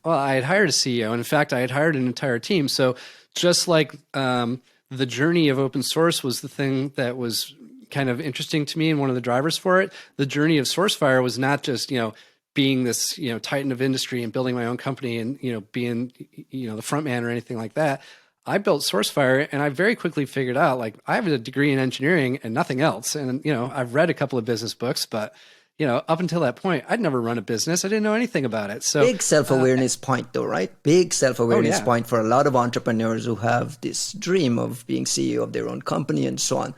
Well, I had hired a CEO, and in fact, I had hired an entire team. So just like the journey of open source was the thing that was kind of interesting to me and one of the drivers for it, the journey of Sourcefire was not just, being this, titan of industry and building my own company and, being, the front man or anything like that. I built Sourcefire, and I very quickly figured out, like, I have a degree in engineering and nothing else. And, I've read a couple of business books, but, up until that point, I'd never run a business. I didn't know anything about it. So big self-awareness point though, right? Big self-awareness point for a lot of entrepreneurs who have this dream of being CEO of their own company and so on.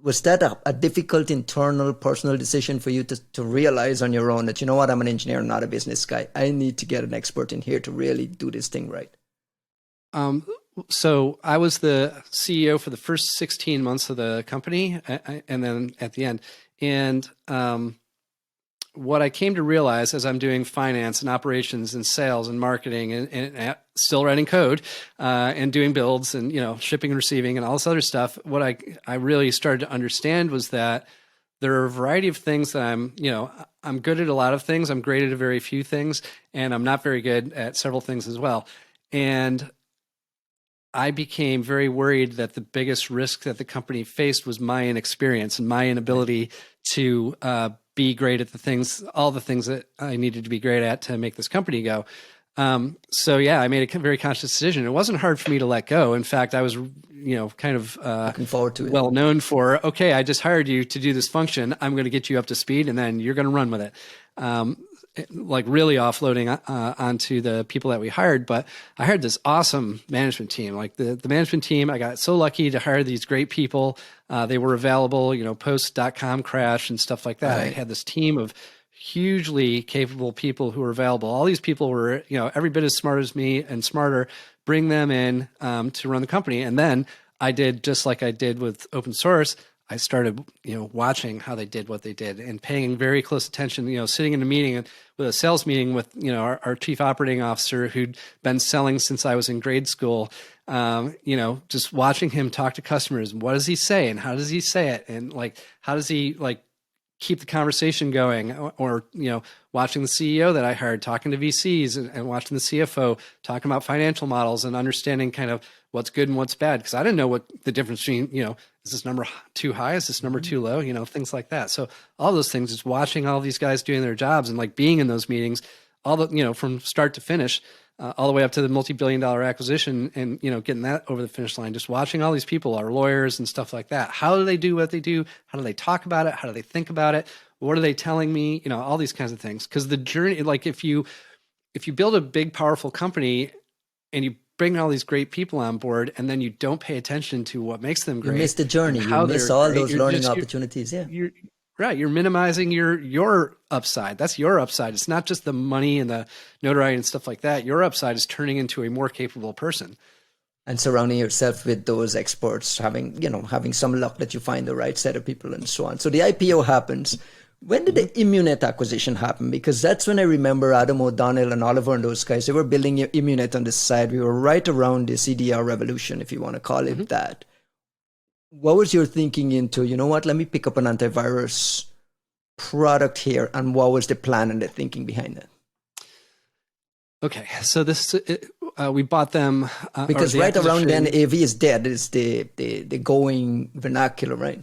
Was that a difficult internal personal decision for you to realize on your own that, I'm an engineer, not a business guy. I need to get an expert in here to really do this thing right? So I was the CEO for the first 16 months of the company, and then at the end. And what I came to realize as I'm doing finance and operations and sales and marketing and still writing code and doing builds and shipping and receiving and all this other stuff, what I really started to understand was that there are a variety of things that I'm good at a lot of things. I'm great at a very few things, and I'm not very good at several things as well. And I became very worried that the biggest risk that the company faced was my inexperience and my inability to be great at all the things that I needed to be great at to make this company go. I made a very conscious decision. It wasn't hard for me to let go. In fact, I was, kind of looking forward to it. Well known for, okay, I just hired you to do this function. I'm going to get you up to speed, and then you're going to run with it. Like really offloading onto the people that we hired. But I hired this awesome management team. Like the management team, I got so lucky to hire these great people. They were available, post.com crash and stuff like that. Right. I had this team of hugely capable people who were available. All these people were, every bit as smart as me and smarter. Bring them in to run the company. And then I did just like I did with open source. I started, watching how they did what they did and paying very close attention, sitting in a meeting with a sales meeting with, our chief operating officer who'd been selling since I was in grade school, just watching him talk to customers. What does he say and how does he say it? And how does he keep the conversation going? Or, watching the CEO that I hired, talking to VCs and watching the CFO talking about financial models and understanding kind of what's good and what's bad. Cause I didn't know what the difference between, is this number too high? Is this number too low? Things like that. So all those things, just watching all these guys doing their jobs and being in those meetings, all the, from start to finish, all the way up to the multi-billion-dollar acquisition and, getting that over the finish line, just watching all these people, our lawyers and stuff like that. How do they do what they do? How do they talk about it? How do they think about it? What are they telling me? All these kinds of things. Because the journey, if you build a big, powerful company and you bring all these great people on board and then you don't pay attention to what makes them great. You miss the journey. You miss all those learning opportunities. You're right. You're minimizing your upside. That's your upside. It's not just the money and the notoriety and stuff like that. Your upside is turning into a more capable person. And surrounding yourself with those experts, having some luck that you find the right set of people and so on. So the IPO happens. When did the Immunet acquisition happen? Because that's when I remember Adam O'Donnell and Oliver and those guys, they were building Immunet on the side. We were right around the CDR revolution, if you want to call it that. What was your thinking into, let me pick up an antivirus product here, and what was the plan and the thinking behind that? Okay, so we bought them because right around then AV is dead. It's the going vernacular, right?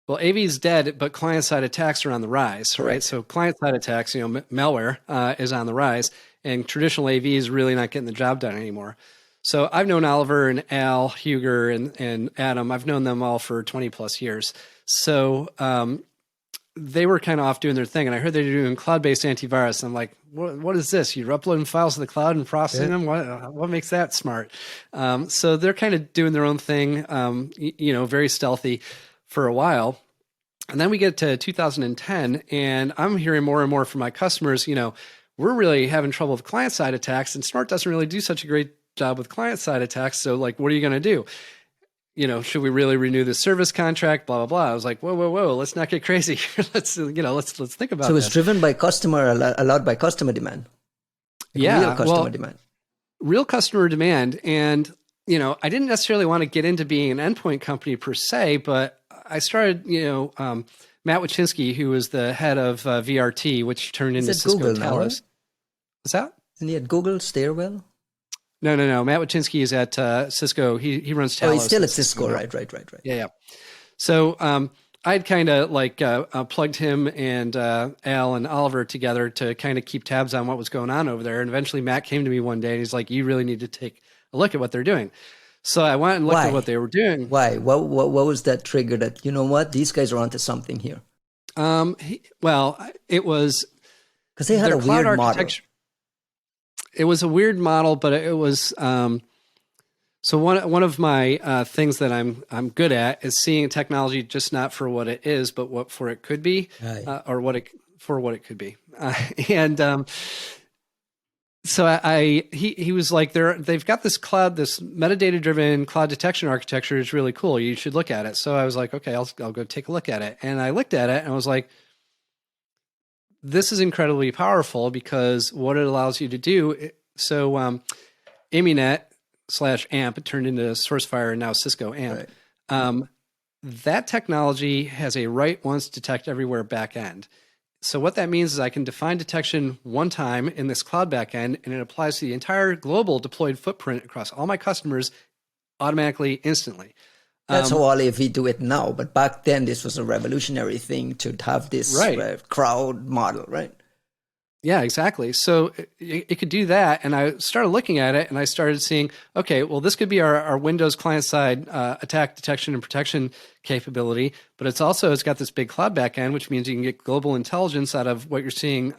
Well, AV is dead, but client-side attacks are on the rise, right? So client-side attacks, malware is on the rise, and traditional AV is really not getting the job done anymore. So I've known Oliver and Al, Huger, and Adam. I've known them all for 20 plus years. So they were kind of off doing their thing, and I heard they were doing cloud-based antivirus. I'm like, what is this? You're uploading files to the cloud and processing them? What makes that smart? So they're kind of doing their own thing, very stealthy for a while. And then we get to 2010, and I'm hearing more and more from my customers, we're really having trouble with client-side attacks, and Snort doesn't really do such a great job with client-side attacks. So what are you going to do? Should we really renew the service contract? Blah, blah, blah. I was like, whoa, let's not get crazy. let's think about it. So it's driven by a lot by customer demand. Real customer demand. Real customer demand. And, I didn't necessarily want to get into being an endpoint company per se, but I started, Matt Wachinski, who was the head of VRT, which turned into Cisco Google Talos. Now, right? What's that? Isn't he at Google Stairwell? No. Matt Wachinski is at Cisco. He runs Talos. Oh, he's still at Cisco, right. Yeah. So I'd kind of plugged him and Al and Oliver together to kind of keep tabs on what was going on over there. And eventually Matt came to me one day and he's like, you really need to take a look at what they're doing. So I went and looked Why? at what they were doing. Why? What was that trigger that, you know what, these guys are onto something here? Well, it was because they had a weird model. It was a weird model, but it was so one of my things that I'm good at is seeing technology just not for what it is, but what for it could be, or what it could be. So he was like, they've got this cloud, this metadata driven cloud detection architecture is really cool. You should look at it. So I was like, okay, I'll go take a look at it. And I looked at it and I was like, this is incredibly powerful because what it allows you to do. So Iminet/AMP, it turned into Sourcefire and now Cisco AMP. Right. That technology has a write once, detect everywhere backend. So what that means is I can define detection one time in this cloud backend, and it applies to the entire global deployed footprint across all my customers automatically, instantly. That's how all AV do it now. But back then, this was a revolutionary thing to have this crowd model, right? Yeah, exactly. So it could do that. And I started looking at it and I started seeing, okay, well, this could be our Windows client-side attack detection and protection capability, but it's got this big cloud backend, which means you can get global intelligence out of what you're seeing,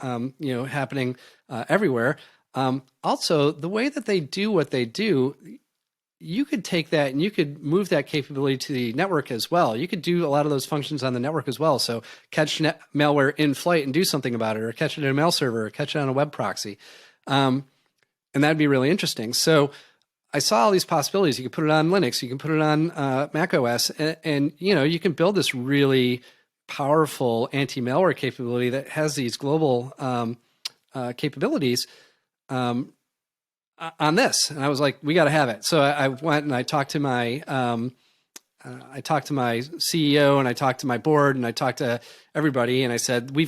happening everywhere. Also, the way that they do what they do, you could take that and you could move that capability to the network as well. You could do a lot of those functions on the network as well. So catch malware in flight and do something about it, or catch it in a mail server, or catch it on a web proxy. And that'd be really interesting. So I saw all these possibilities. You can put it on Linux, you can put it on Mac OS, and you can build this really powerful anti-malware capability that has these global capabilities on this. And I was like, we got to have it. So I went and I talked to my CEO and I talked to my board and I talked to everybody and I said, we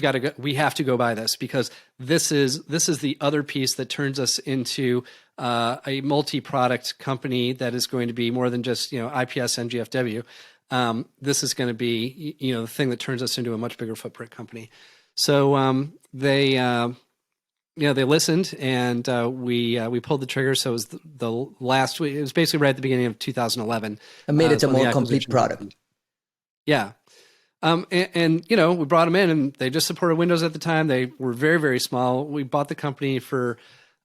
have to go buy this because this is the other piece that turns us into a multi-product company that is going to be more than just, IPS and GFW. This is going to be, the thing that turns us into a much bigger footprint company. So they listened and we pulled the trigger. So it was the last week. It was basically right at the beginning of 2011. And made it a more complete product. Happened. Yeah. And we brought them in and they just supported Windows at the time. They were very, very small. We bought the company for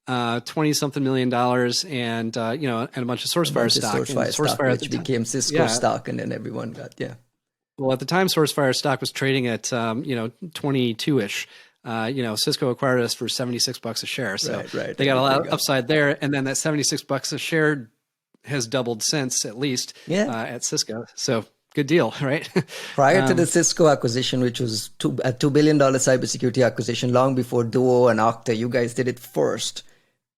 $20-something million and a bunch of Sourcefire stock. Sourcefire which became Cisco stock, and then everyone got, Well, at the time, Sourcefire stock was trading at, 22-ish. Cisco acquired us for $76 a share. So they got a lot of upside there. And then that $76 a share has doubled since, at least at Cisco. So good deal, right? Prior to the Cisco acquisition, which was a $2 billion cybersecurity acquisition, long before Duo and Okta, you guys did it first.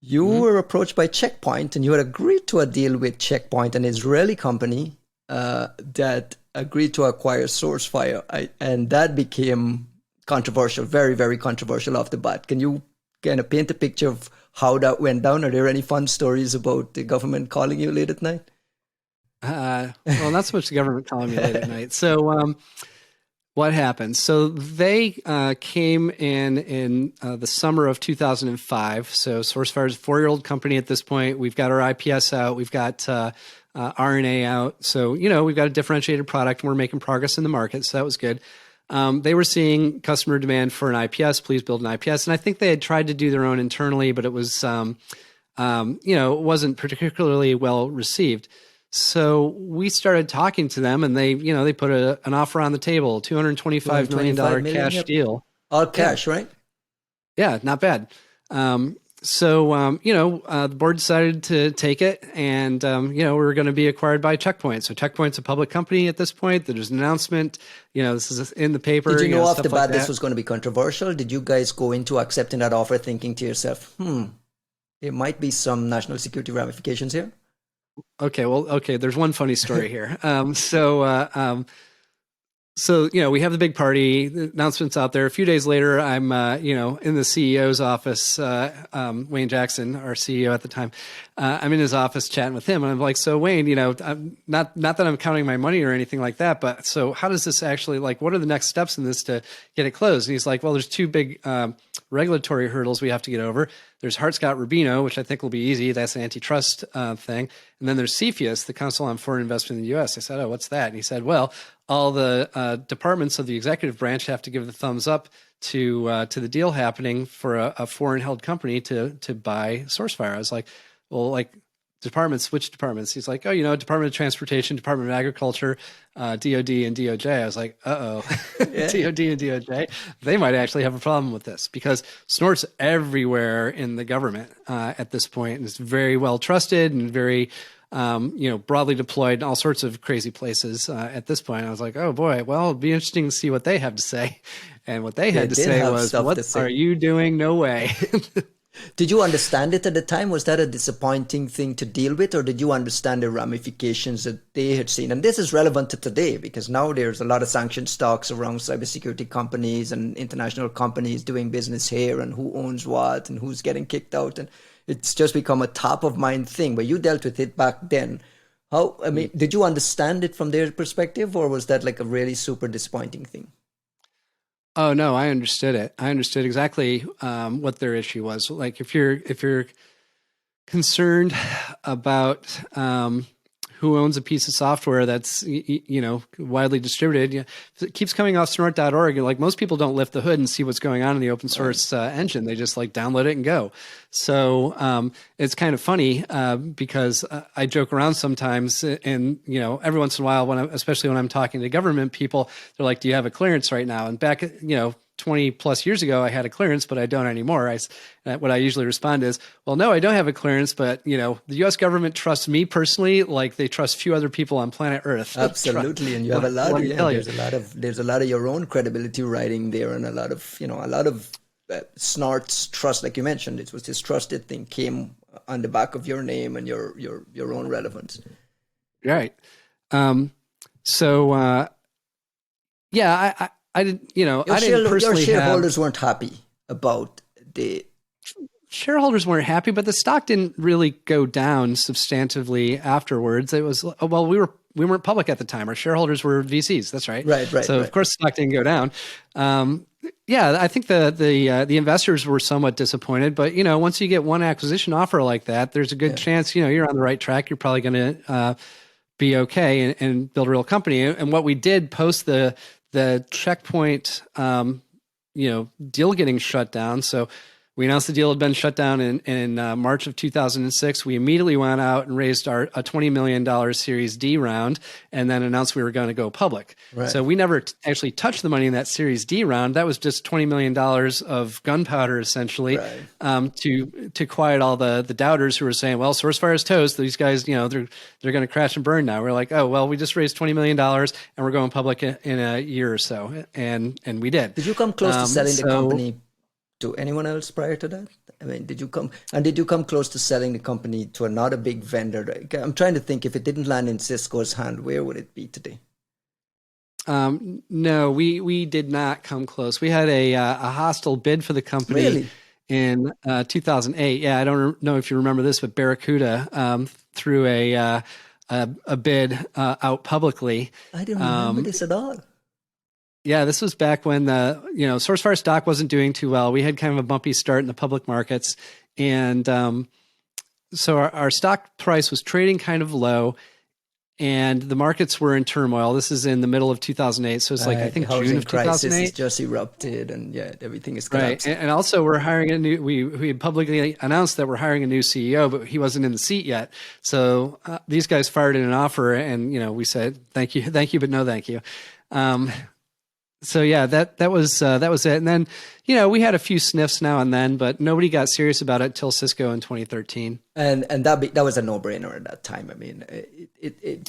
You were approached by Checkpoint, and you had agreed to a deal with Checkpoint, an Israeli company that agreed to acquire Sourcefire. And that became controversial, very, very controversial off the bat. Can you kind of paint a picture of how that went down? Are there any fun stories about the government calling you late at night? Well, not so much the government calling me late at night. So what happened? So they came in the summer of 2005. So Sourcefire is a 4-year-old company at this point. We've got our IPS out. We've got RNA out. So, we've got a differentiated product and we're making progress in the market. So that was good. They were seeing customer demand for an IPS, please build an IPS. And I think they had tried to do their own internally, but it was, it wasn't particularly well received. So we started talking to them and they put an offer on the table, $225 million cash deal. All cash, right? Yeah, not bad. The board decided to take it and, we were going to be acquired by Checkpoint. So Checkpoint's a public company at this point. There's an announcement, this is in the paper. Did you know off the bat this was going to be controversial? Did you guys go into accepting that offer thinking to yourself, there might be some national security ramifications here? Okay. Well, there's one funny story here. So, we have the big party, the announcement's out there. A few days later, I'm, in the CEO's office, Wayne Jackson, our CEO at the time. I'm in his office chatting with him, and I'm like, so Wayne, I'm not that I'm counting my money or anything like that, but so how does this actually, what are the next steps in this to get it closed? And he's like, well, there's two big regulatory hurdles we have to get over. There's Hart-Scott-Rodino, which I think will be easy. That's an antitrust thing. And then there's CFIUS, the Council on Foreign Investment in the U.S. I said, oh, what's that? And he said, well, all the departments of the executive branch have to give the thumbs up to the deal happening for a foreign-held company to buy Sourcefire. I was like, well, departments, which departments? He's like, oh, Department of Transportation, Department of Agriculture, DOD, and DOJ. I was like, uh-oh, yeah. DOD and DOJ, they might actually have a problem with this because Snort's everywhere in the government at this point, and it's very well trusted and very broadly deployed in all sorts of crazy places at this point. I was like, oh boy, well, it'd be interesting to see what they have to say. And what they had to say was, what are you doing? No way. Did you understand it at the time? Was that a disappointing thing to deal with, or did you understand the ramifications that they had seen? And this is relevant to today because now there's a lot of sanctioned stocks around cybersecurity companies and international companies doing business here and who owns what and who's getting kicked out. And it's just become a top of mind thing, but you dealt with it back then. Did you understand it from their perspective, or was that a really super disappointing thing? Oh no, I understood it. I understood exactly what their issue was. If you're concerned about who owns a piece of software that's widely distributed, if it keeps coming off snort.org. Most people don't lift the hood and see what's going on in the open source engine. They just download it and go. So it's kind of funny because I joke around sometimes, and every once in a while, especially when I'm talking to government people, they're like, "Do you have a clearance right now?" And back 20 plus years ago, I had a clearance, but I don't anymore. What I usually respond is, well, no, I don't have a clearance, but the U.S. government trusts me personally, like they trust few other people on planet Earth. Absolutely, and you have a lot. There's a lot of your own credibility writing there, and a lot of Snort's trust, like you mentioned. It was this trusted thing came on the back of your name and your own relevance. Right. Yeah, I didn't, I didn't personally your shareholders weren't happy about the... Shareholders weren't happy, but the stock didn't really go down substantively afterwards. It was, well, we weren't public at the time. Our shareholders were VCs. That's right. Right. So of course the stock didn't go down. Yeah, I think the investors were somewhat disappointed, but once you get one acquisition offer like that, there's a good chance, you're on the right track. You're probably going to be okay and build a real company. And what we did post the Checkpoint, deal getting shut down. So we announced the deal had been shut down in March of 2006. We immediately went out and raised a $20 million Series D round and then announced we were going to go public. Right. So we never actually touched the money in that Series D round. That was just $20 million of gunpowder, essentially, to quiet all the doubters who were saying, well, Sourcefire is toast. These guys, they're going to crash and burn now. We're like, oh, well, we just raised $20 million and we're going public in a year or so. And we did. Did you come close to selling the company to anyone else prior to that? Did you come close to selling the company to another big vendor? I'm trying to think, if it didn't land in Cisco's hand, where would it be today? No, we did not come close. We had a hostile bid for the company in 2008. Yeah, I don't know if you remember this, but Barracuda threw a bid out publicly. I don't remember this at all. Yeah, this was back when Sourcefire stock wasn't doing too well. We had kind of a bumpy start in the public markets. And so our stock price was trading kind of low and the markets were in turmoil. This is in the middle of 2008. So it's I think June of 2008. Crisis has just erupted and everything is collapsing. Right. And also we're hiring a new, we had publicly announced that we're hiring a new CEO, but he wasn't in the seat yet. So these guys fired in an offer and, we said, thank you, but no thank you. So yeah, that was it. And then, we had a few sniffs now and then, but nobody got serious about it till Cisco in 2013. And that was a no-brainer at that time.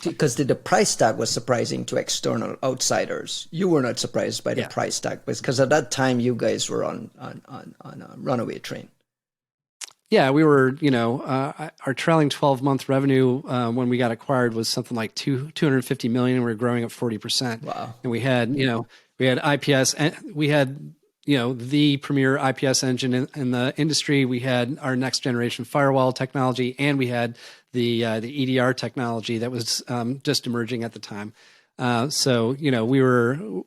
Because the price tag was surprising to external outsiders. You were not surprised by the price tag because at that time you guys were on a runaway train. Yeah, we were, our trailing 12-month revenue when we got acquired was something like 250 million. We were growing at 40%. Wow. And we had, we had IPS, and we had, the premier IPS engine in the industry. We had our next generation firewall technology, and we had the EDR technology that was just emerging at the time. So we were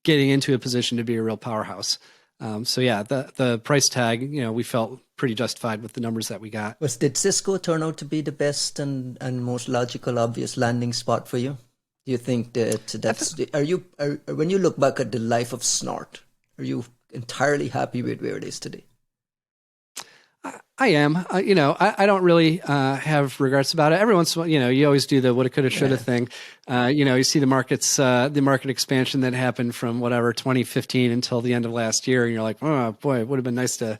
getting into a position to be a real powerhouse. So yeah, the price tag, we felt pretty justified with the numbers that we got. Did Cisco turn out to be the best and most logical, obvious landing spot for you? Do you think that's when you look back at the life of Snort, are you entirely happy with where it is today? I am. I don't really have regrets about it. Every once in a while, you always do the woulda, coulda, shoulda thing. You see the market expansion that happened from 2015 until the end of last year, and you're like, oh boy, it would have been nice to,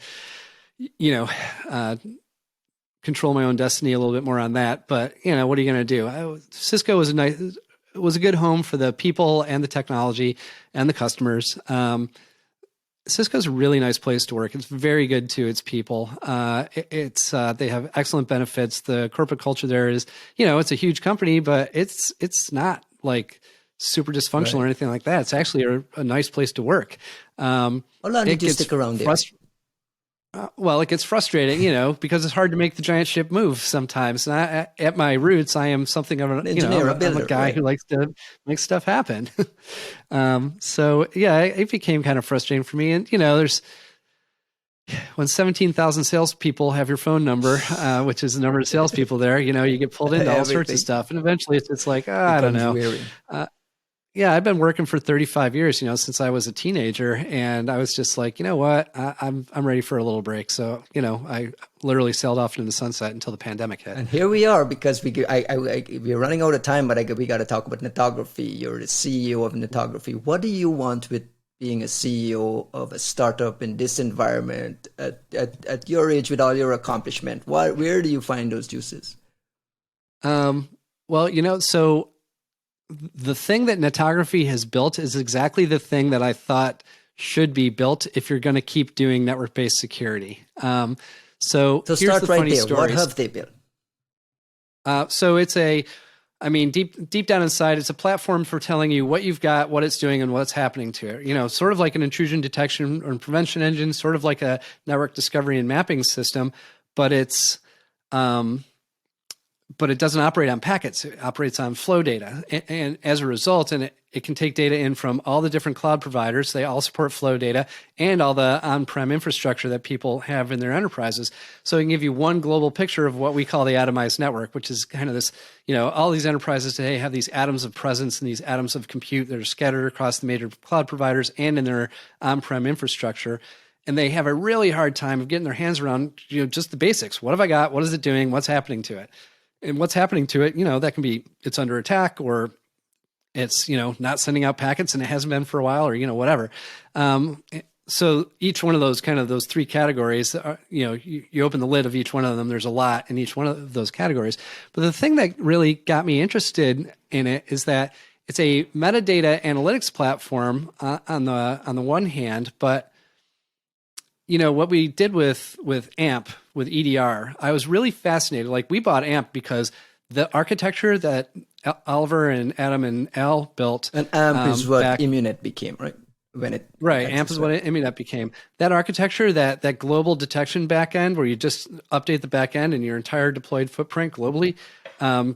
control my own destiny a little bit more on that. But what are you going to do? Cisco was a good home for the people and the technology and the customers. Cisco's a really nice place to work. It's very good to its people. They have excellent benefits. The corporate culture there is, it's a huge company, but it's not like super dysfunctional or anything like that. It's actually a nice place to work. How long did you stick around there? Well, it gets frustrating, because it's hard to make the giant ship move sometimes. And at my roots, I am something of an engineer, a builder, I'm a guy who likes to make stuff happen. So yeah, it became kind of frustrating for me. And when 17,000 salespeople have your phone number, which is the number of salespeople there, you get pulled into all sorts of stuff, and eventually it's like, I don't know. Yeah, I've been working for 35 years, since I was a teenager, and I was just like, you know what, I'm ready for a little break. So, I literally sailed off into the sunset until the pandemic hit. And here we are, because we're running out of time, but we got to talk about Netography. You're the CEO of Netography. What do you want with being a CEO of a startup in this environment at your age with all your accomplishment? Where do you find those juices? Well, so the thing that Netography has built is exactly the thing that I thought should be built if you're going to keep doing network-based security. So here's start the right funny there. stories. What have they built? So it's deep down inside, it's a platform for telling you what you've got, what it's doing, and what's happening to it. Sort of like an intrusion detection or prevention engine, sort of like a network discovery and mapping system, but it doesn't operate on packets. It operates on flow data. And as a result, it can take data in from all the different cloud providers. They all support flow data and all the on-prem infrastructure that people have in their enterprises. So it can give you one global picture of what we call the atomized network, which is kind of this, all these enterprises today have these atoms of presence and these atoms of compute that are scattered across the major cloud providers and in their on-prem infrastructure. And they have a really hard time of getting their hands around, just the basics. What have I got? What is it doing? What's happening to it? And what's happening to it, that can be it's under attack, or it's, not sending out packets and it hasn't been for a while, or, whatever. So each one of those those three categories, you open the lid of each one of them, there's a lot in each one of those categories. But the thing that really got me interested in it is that it's a metadata analytics platform on the one hand, but what we did with AMP, with EDR, I was really fascinated. Like, we bought AMP because the architecture that Oliver and Adam and Al built. And AMP is what Immunet became, right? AMP is what Immunet became. That architecture, that global detection backend, where you just update the backend and your entire deployed footprint globally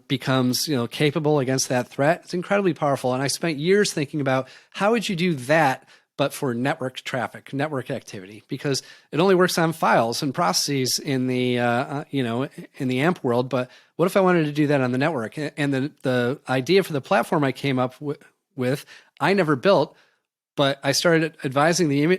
becomes capable against that threat. It's incredibly powerful. And I spent years thinking about how would you do that, but for network traffic, network activity, because it only works on files and processes in the in the AMP world. But what if I wanted to do that on the network? And the idea for the platform I came up with, I never built, but I started advising the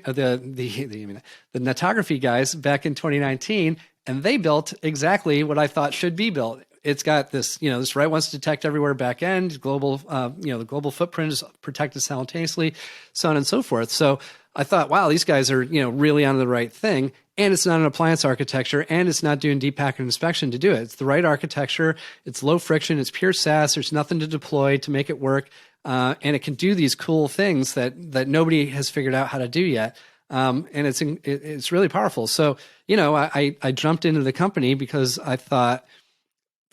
Netography guys back in 2019, and they built exactly what I thought should be built. It's got this, this write once detect everywhere backend, global, the global footprint is protected simultaneously, so on and so forth. So I thought, wow, these guys are, really on the right thing. And it's not an appliance architecture, and it's not doing deep packet inspection to do it. It's the right architecture. It's low friction. It's pure SaaS. There's nothing to deploy to make it work. And it can do these cool things that nobody has figured out how to do yet. And it's really powerful. So, I jumped into the company because I thought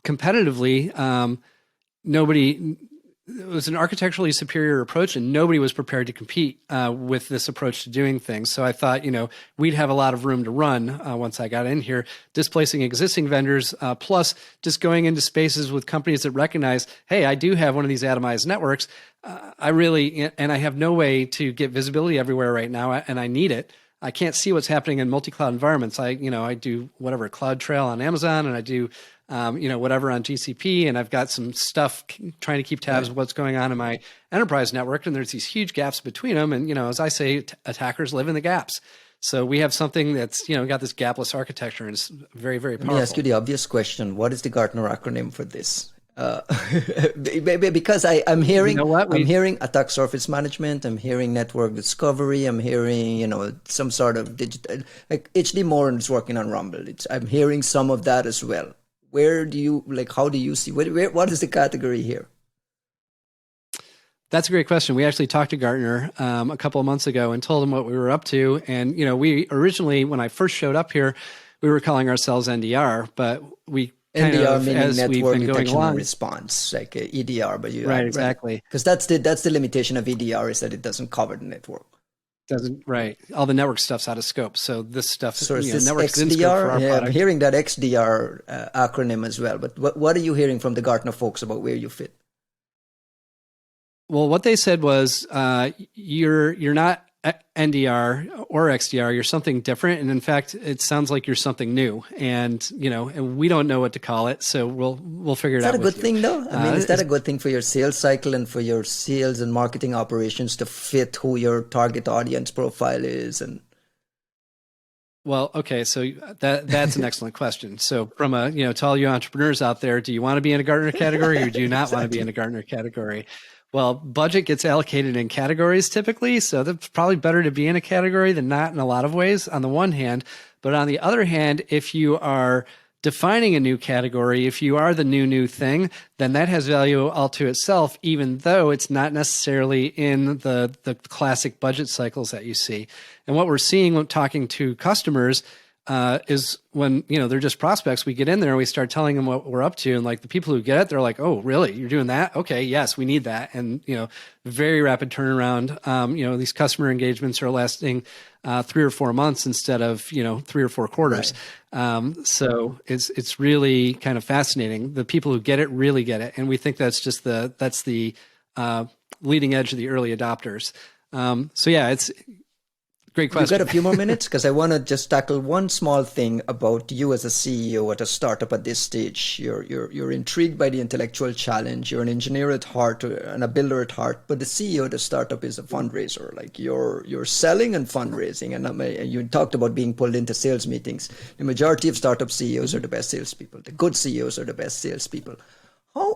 competitively, it was an architecturally superior approach, and nobody was prepared to compete with this approach to doing things. So I thought, we'd have a lot of room to run once I got in here, displacing existing vendors, plus just going into spaces with companies that recognize, hey, I do have one of these atomized networks. And I have no way to get visibility everywhere right now, and I need it. I can't see what's happening in multi-cloud environments. I do whatever CloudTrail on Amazon, and I do whatever on GCP, and I've got some stuff trying to keep tabs of what's going on in my enterprise network, and there's these huge gaps between them. And, as I say, attackers live in the gaps. So we have something that's, got this gapless architecture, and it's very, very powerful. Let me ask you the obvious question. What is the Gartner acronym for this? Because I'm hearing, I'm hearing attack surface management, I'm hearing network discovery, I'm hearing, some sort of digital, like HD Moran is working on Rumble. I'm hearing some of that as well. Where do you, how do you see, what is the category here? That's a great question. We actually talked to Gartner a couple of months ago and told them what we were up to. And, we originally, when I first showed up here, we were calling ourselves NDR, but we NDR meaning network detection and response, like EDR, but right, exactly. Because that's the limitation of EDR, is that it doesn't cover the network. Doesn't, right. All the network stuff's out of scope. So this stuff, so is this network's XDR? in scope for our product. I'm hearing that XDR acronym as well. But what are you hearing from the Gartner folks about where you fit? Well, what they said was you're not NDR or XDR. You're something different, and in fact, it sounds like you're something new. And and we don't know what to call it, so we'll figure it out. Is that a good thing, though? I mean, is that a good thing for your sales cycle and for your sales and marketing operations to fit who your target audience profile is? And well, okay, so that's an excellent question. So from to all you entrepreneurs out there, do you want to be in a Gartner category or do you not want to be in a Gartner category? Well, budget gets allocated in categories typically, so that's probably better to be in a category than not in a lot of ways on the one hand. But on the other hand, if you are defining a new category, if you are the new thing, then that has value all to itself, even though it's not necessarily in the classic budget cycles that you see. And what we're seeing when talking to customers is when, they're just prospects, we get in there and we start telling them what we're up to. And like the people who get it, they're like, oh, really? You're doing that? Okay. Yes, we need that. And, very rapid turnaround. These customer engagements are lasting 3 or 4 months instead of, 3 or 4 quarters. Right. So it's really kind of fascinating. The people who get it really get it. And we think that's just the leading edge of the early adopters. So yeah, it's great question. You've got a few more minutes because I want to just tackle one small thing about you as a CEO at a startup at this stage. You're intrigued by the intellectual challenge. You're an engineer at heart and a builder at heart, but the CEO of the startup is a fundraiser. Like you're selling and fundraising, and you talked about being pulled into sales meetings. The majority of startup CEOs are the best salespeople. The good CEOs are the best salespeople.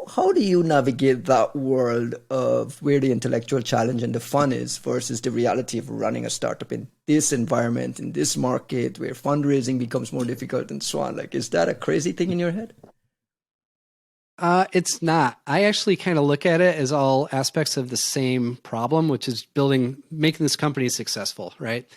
How do you navigate that world of where the intellectual challenge and the fun is versus the reality of running a startup in this environment, in this market where fundraising becomes more difficult and so on? Like, is that a crazy thing in your head? It's not. I actually kind of look at it as all aspects of the same problem, which is making this company successful, right?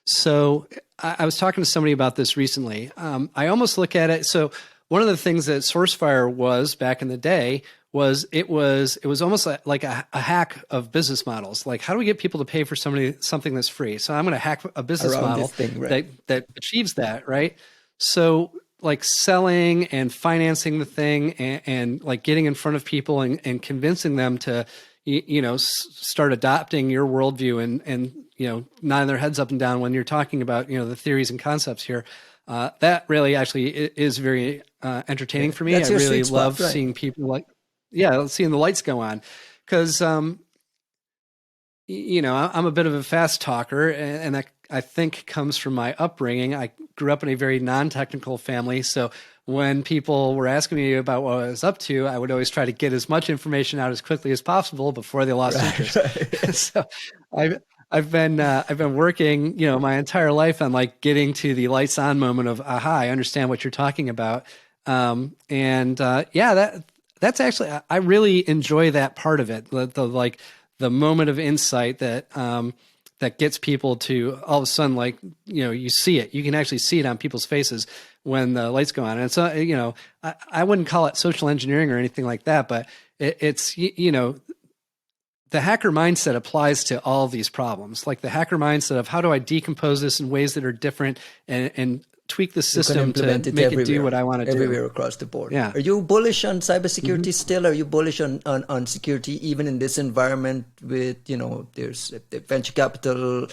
So I was talking to somebody about this recently. I almost look at it. So one of the things that Sourcefire was back in the day was it was almost like a hack of business models. Like, how do we get people to pay for something that's free? So I'm going to hack a business model that achieves that, right? So like selling and financing the thing and like getting in front of people and convincing them to, start adopting your worldview and nodding their heads up and down when you're talking about, the theories and concepts here. That really actually is very entertaining for me. I really love seeing people seeing the lights go on because, I'm a bit of a fast talker and that I think comes from my upbringing. I grew up in a very non-technical family. So when people were asking me about what I was up to, I would always try to get as much information out as quickly as possible before they lost interest. Right. So I've been working, my entire life on like getting to the lights on moment of, aha, I understand what you're talking about. That's actually, I really enjoy that part of it. The moment of insight that that gets people to all of a sudden, like, you see it. You can actually see it on people's faces when the lights go on. And so, I wouldn't call it social engineering or anything like that, but it's the hacker mindset applies to all of these problems. Like the hacker mindset of how do I decompose this in ways that are different and tweak the system to make it do what I want to do. Everywhere across the board. Yeah. Are you bullish on cybersecurity still? Are you bullish on security even in this environment with, there's the venture capital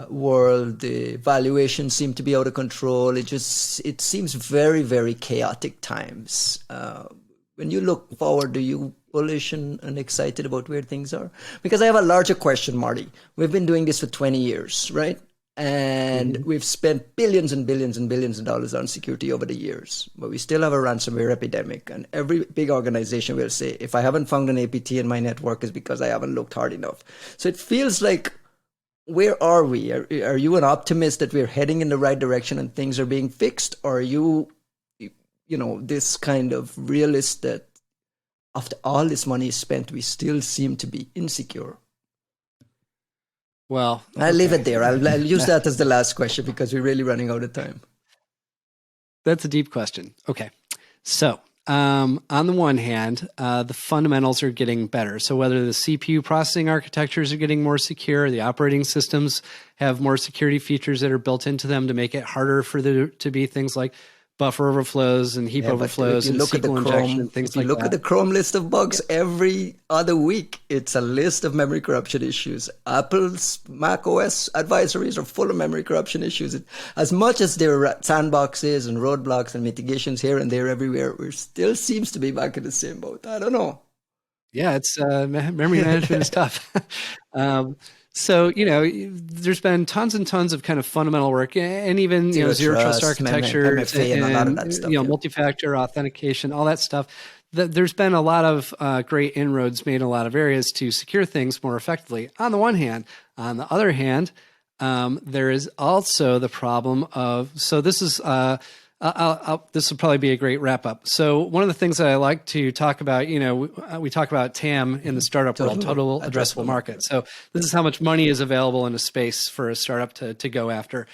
world, the valuations seem to be out of control. It seems very, very chaotic times. When you look forward, are you bullish and excited about where things are? Because I have a larger question, Marty. We've been doing this for 20 years, right? And we've spent billions and billions and billions of dollars on security over the years, but we still have a ransomware epidemic. And every big organization will say, if I haven't found an APT in my network, it's because I haven't looked hard enough. So it feels like, where are we? Are you an optimist that we're heading in the right direction and things are being fixed? Or are you, this kind of realist that after all this money is spent, we still seem to be insecure? Well, I'll leave it there. I'll use that as the last question because we're really running out of time. That's a deep question. Okay. So on the one hand, the fundamentals are getting better. So whether the CPU processing architectures are getting more secure, the operating systems have more security features that are built into them to make it harder for there to be things like buffer overflows and heap overflows and SQL injection and things like that. If you look at the Chrome list of bugs, every other week, it's a list of memory corruption issues. Apple's Mac OS advisories are full of memory corruption issues. As much as there are sandboxes and roadblocks and mitigations here and there everywhere, we still seems to be back in the same boat. I don't know. Yeah, it's memory management is tough. So, there's been tons and tons of kind of fundamental work and even, zero trust architecture MFA and a lot of that stuff, multi-factor authentication, all that stuff. There's been a lot of great inroads made in a lot of areas to secure things more effectively. On the one hand, on the other hand, there is also the problem of, so this is, this will probably be a great wrap up. So one of the things that I like to talk about, we talk about TAM in the startup world, total addressable market. So this is how much money is available in a space for a startup to go after.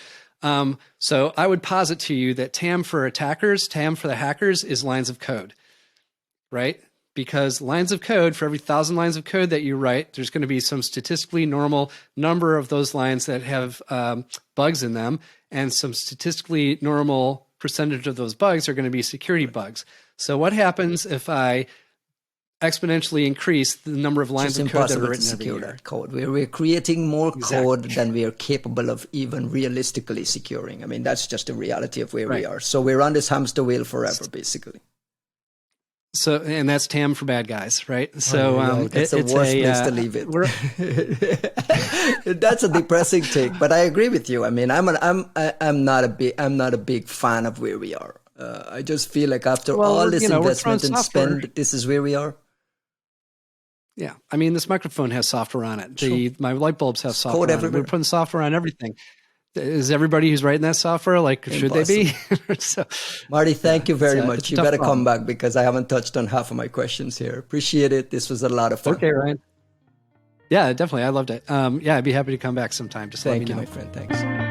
So I would posit to you that TAM for attackers, TAM for the hackers is lines of code, right? Because lines of code, for every 1,000 lines of code that you write, there's going to be some statistically normal number of those lines that have bugs in them, and some statistically normal percentage of those bugs are going to be security bugs. So what happens if I exponentially increase the number of lines of code that are written every year? That code. We're creating more code than we are capable of even realistically securing. I mean, that's just the reality of where we are. So we're on this hamster wheel forever, basically. So, and that's TAM for bad guys, right? So, that's the worst place to leave it. That's a depressing take, but I agree with you. I mean, I'm not a big fan of where we are. I just feel like after all this investment and spend, this is where we are. Yeah, I mean, this microphone has software on it. My light bulbs have software on it. We're putting software on everything. Is everybody who's writing that software like, should they be? So, Marty, thank you very much. You got to come back because I haven't touched on half of my questions here. Appreciate it. This was a lot of fun. Okay, Ryan. Yeah, definitely. I loved it. I'd be happy to come back sometime. Just let me know. Thank you, my friend. Thanks.